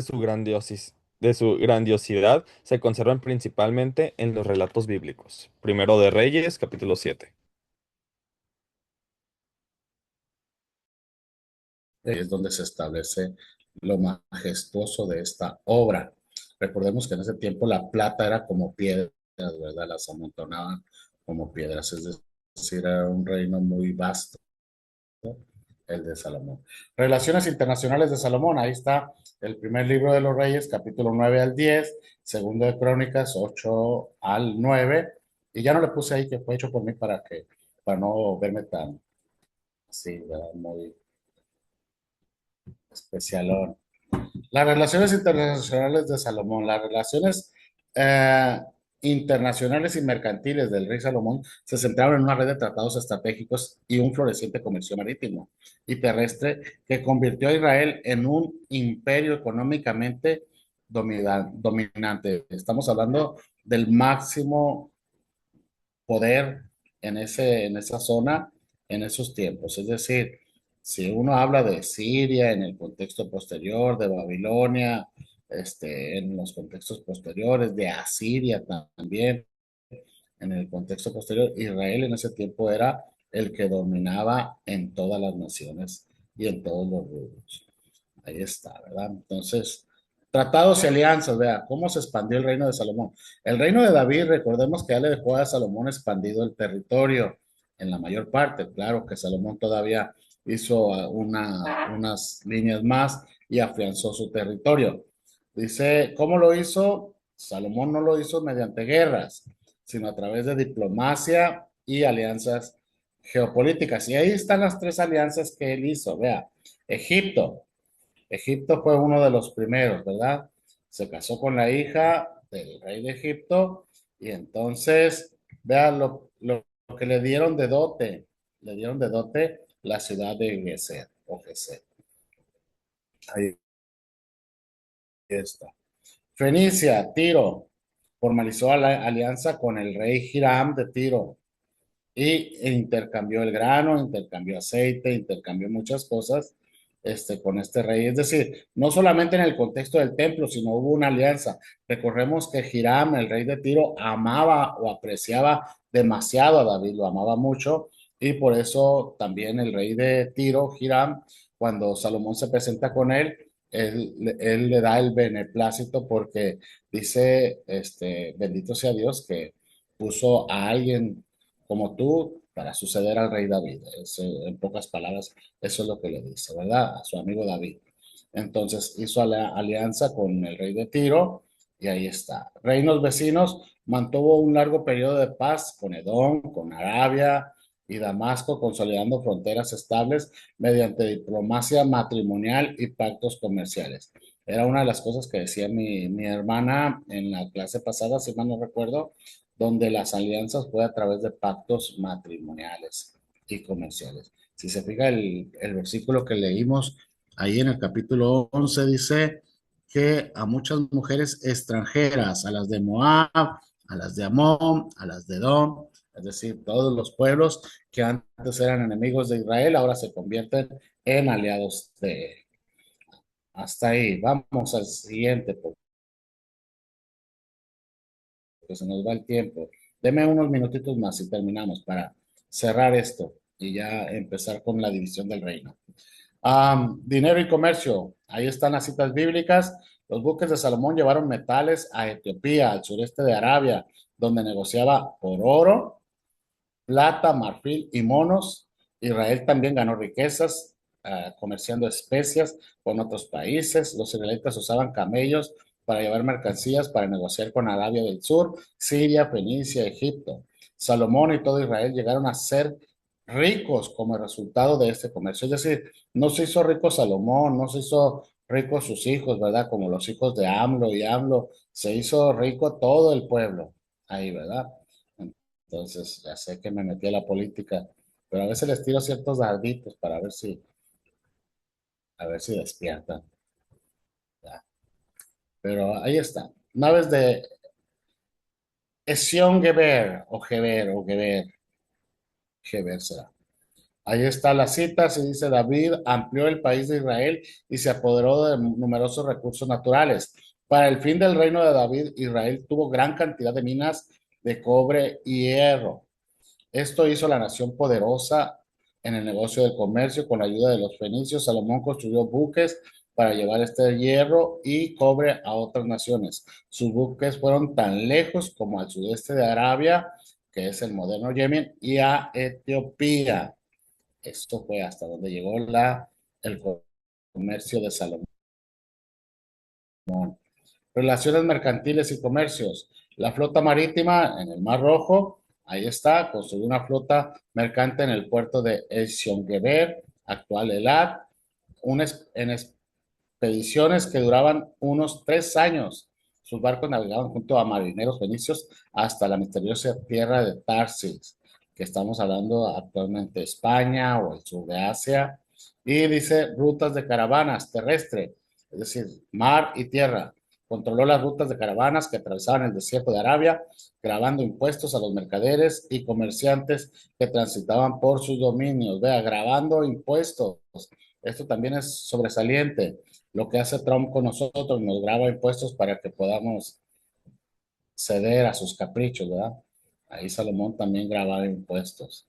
de su grandiosidad se conservan principalmente en los relatos bíblicos. Primero de Reyes, capítulo 7. Es donde se establece lo majestuoso de esta obra. Recordemos que en ese tiempo la plata era como piedras, ¿verdad? Las amontonaban como piedras, es decir, era un reino muy vasto, el de Salomón. Relaciones internacionales de Salomón, ahí está el primer libro de los Reyes, capítulo 9 al 10, segundo de Crónicas 8 al 9, y ya no le puse ahí que fue hecho por mí para no verme tan así, ¿verdad? Muy especialón. Las relaciones internacionales de Salomón, las relaciones eh, internacionales y mercantiles del rey Salomón se centraron en una red de tratados estratégicos y un floreciente comercio marítimo y terrestre que convirtió a Israel en un imperio económicamente dominante. Estamos hablando del máximo poder en esa zona en esos tiempos. Es decir, si uno habla de Siria en el contexto posterior, de Babilonia, en los contextos posteriores, de Asiria también, en el contexto posterior, Israel en ese tiempo era el que dominaba en todas las naciones y en todos los rubros. Ahí está, ¿verdad? Entonces, tratados y alianzas, vea, ¿cómo se expandió el reino de Salomón? El reino de David, recordemos que ya le dejó a Salomón expandido el territorio en la mayor parte. Claro que Salomón todavía hizo unas líneas más y afianzó su territorio. Dice, ¿cómo lo hizo? Salomón no lo hizo mediante guerras, sino a través de diplomacia y alianzas geopolíticas. Y ahí están las tres alianzas que él hizo. Vea, Egipto. Egipto fue uno de los primeros, ¿verdad? Se casó con la hija del rey de Egipto y entonces, vean lo que le dieron de dote. Le dieron de dote la ciudad de Geser o Geser. Ahí está. Fenicia, Tiro, formalizó la alianza con el rey Hiram de Tiro y intercambió el grano, intercambió aceite, intercambió muchas cosas con este rey. Es decir, no solamente en el contexto del templo, sino hubo una alianza. Recordemos que Hiram, el rey de Tiro, amaba o apreciaba demasiado a David, lo amaba mucho, y por eso también el rey de Tiro, Hiram, cuando Salomón se presenta con él, él le da el beneplácito porque dice, bendito sea Dios que puso a alguien como tú para suceder al rey David. En pocas palabras, eso es lo que le dice, ¿verdad? A su amigo David. Entonces hizo la alianza con el rey de Tiro y ahí está. Reinos vecinos, mantuvo un largo periodo de paz con Edom, con Arabia y Damasco, consolidando fronteras estables mediante diplomacia matrimonial y pactos comerciales. Era una de las cosas que decía mi hermana en la clase pasada, si mal no recuerdo, donde las alianzas fue a través de pactos matrimoniales y comerciales. Si se fija el versículo que leímos ahí en el capítulo 11, dice que a muchas mujeres extranjeras, a las de Moab, a las de Amón, a las de Edom, es decir, todos los pueblos que antes eran enemigos de Israel, ahora se convierten en aliados de él. Hasta ahí, vamos al siguiente, porque se nos va el tiempo. Deme unos minutitos más y terminamos para cerrar esto y ya empezar con la división del reino. Dinero y comercio. Ahí están las citas bíblicas. Los buques de Salomón llevaron metales a Etiopía, al sureste de Arabia, donde negociaba por oro, plata, marfil y monos. Israel también ganó riquezas, comerciando especias con otros países. Los israelitas usaban camellos para llevar mercancías para negociar con Arabia del Sur, Siria, Fenicia, Egipto. Salomón y todo Israel llegaron a ser ricos como resultado de este comercio. Es decir, no se hizo rico Salomón, no se hizo rico sus hijos, ¿verdad? Como los hijos de AMLO y AMLO, se hizo rico todo el pueblo ahí, ¿verdad? Entonces, ya sé que me metí a la política, pero a veces les tiro ciertos darditos para a ver si despiertan. ¿Ya? Pero ahí está. Naves de Ezion Geber, o Geber, o Geber, Geber será. Ahí está la cita, se dice David amplió el país de Israel y se apoderó de numerosos recursos naturales. Para el fin del reino de David, Israel tuvo gran cantidad de minas de cobre y hierro. Esto hizo la nación poderosa en el negocio del comercio. Con la ayuda de los fenicios, Salomón construyó buques para llevar este hierro y cobre a otras naciones. Sus buques fueron tan lejos como al sudeste de Arabia, que es el moderno Yemen, y a Etiopía. Esto fue hasta donde llegó el comercio de Salomón. Relaciones mercantiles y comercios. La flota marítima en el Mar Rojo, ahí está, construyó una flota mercante en el puerto de Ezion-Geber, actual Elat, en expediciones que duraban unos 3 años. Sus barcos navegaban junto a marineros fenicios hasta la misteriosa tierra de Tarsis, que estamos hablando actualmente de España o el sur de Asia. Y dice rutas de caravanas terrestre, es decir, mar y tierra. Controló las rutas de caravanas que atravesaban el desierto de Arabia, grabando impuestos a los mercaderes y comerciantes que transitaban por sus dominios. Vea, grabando impuestos. Esto también es sobresaliente. Lo que hace Trump con nosotros, nos graba impuestos para que podamos ceder a sus caprichos, ¿verdad? Ahí Salomón también grababa impuestos.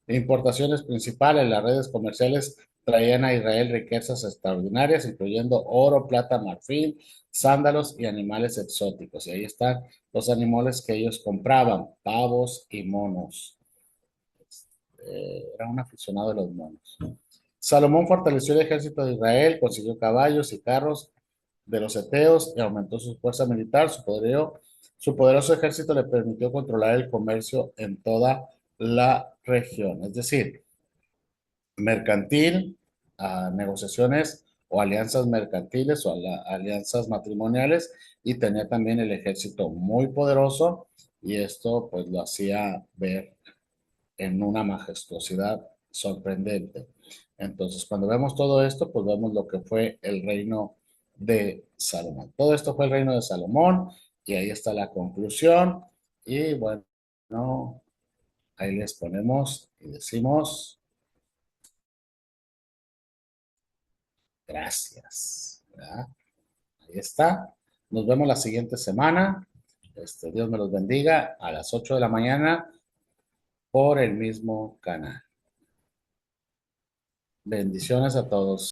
Importaciones principales, las redes comerciales traían a Israel riquezas extraordinarias, incluyendo oro, plata, marfil, sándalos y animales exóticos. Y ahí están los animales que ellos compraban, pavos y monos. Era un aficionado de los monos. Salomón fortaleció el ejército de Israel, consiguió caballos y carros de los eteos y aumentó su fuerza militar. Su poderoso ejército le permitió controlar el comercio en toda la región. Es decir, mercantil, negociaciones o alianzas mercantiles o alianzas matrimoniales, y tenía también el ejército muy poderoso, y esto pues lo hacía ver en una majestuosidad sorprendente. Entonces, cuando vemos todo esto, pues vemos lo que fue el reino de Salomón. Todo esto fue el reino de Salomón y ahí está la conclusión. Y bueno, ahí les ponemos y decimos gracias. ¿Verdad? Ahí está. Nos vemos la siguiente semana. Dios me los bendiga a las 8 de la mañana por el mismo canal. Bendiciones a todos.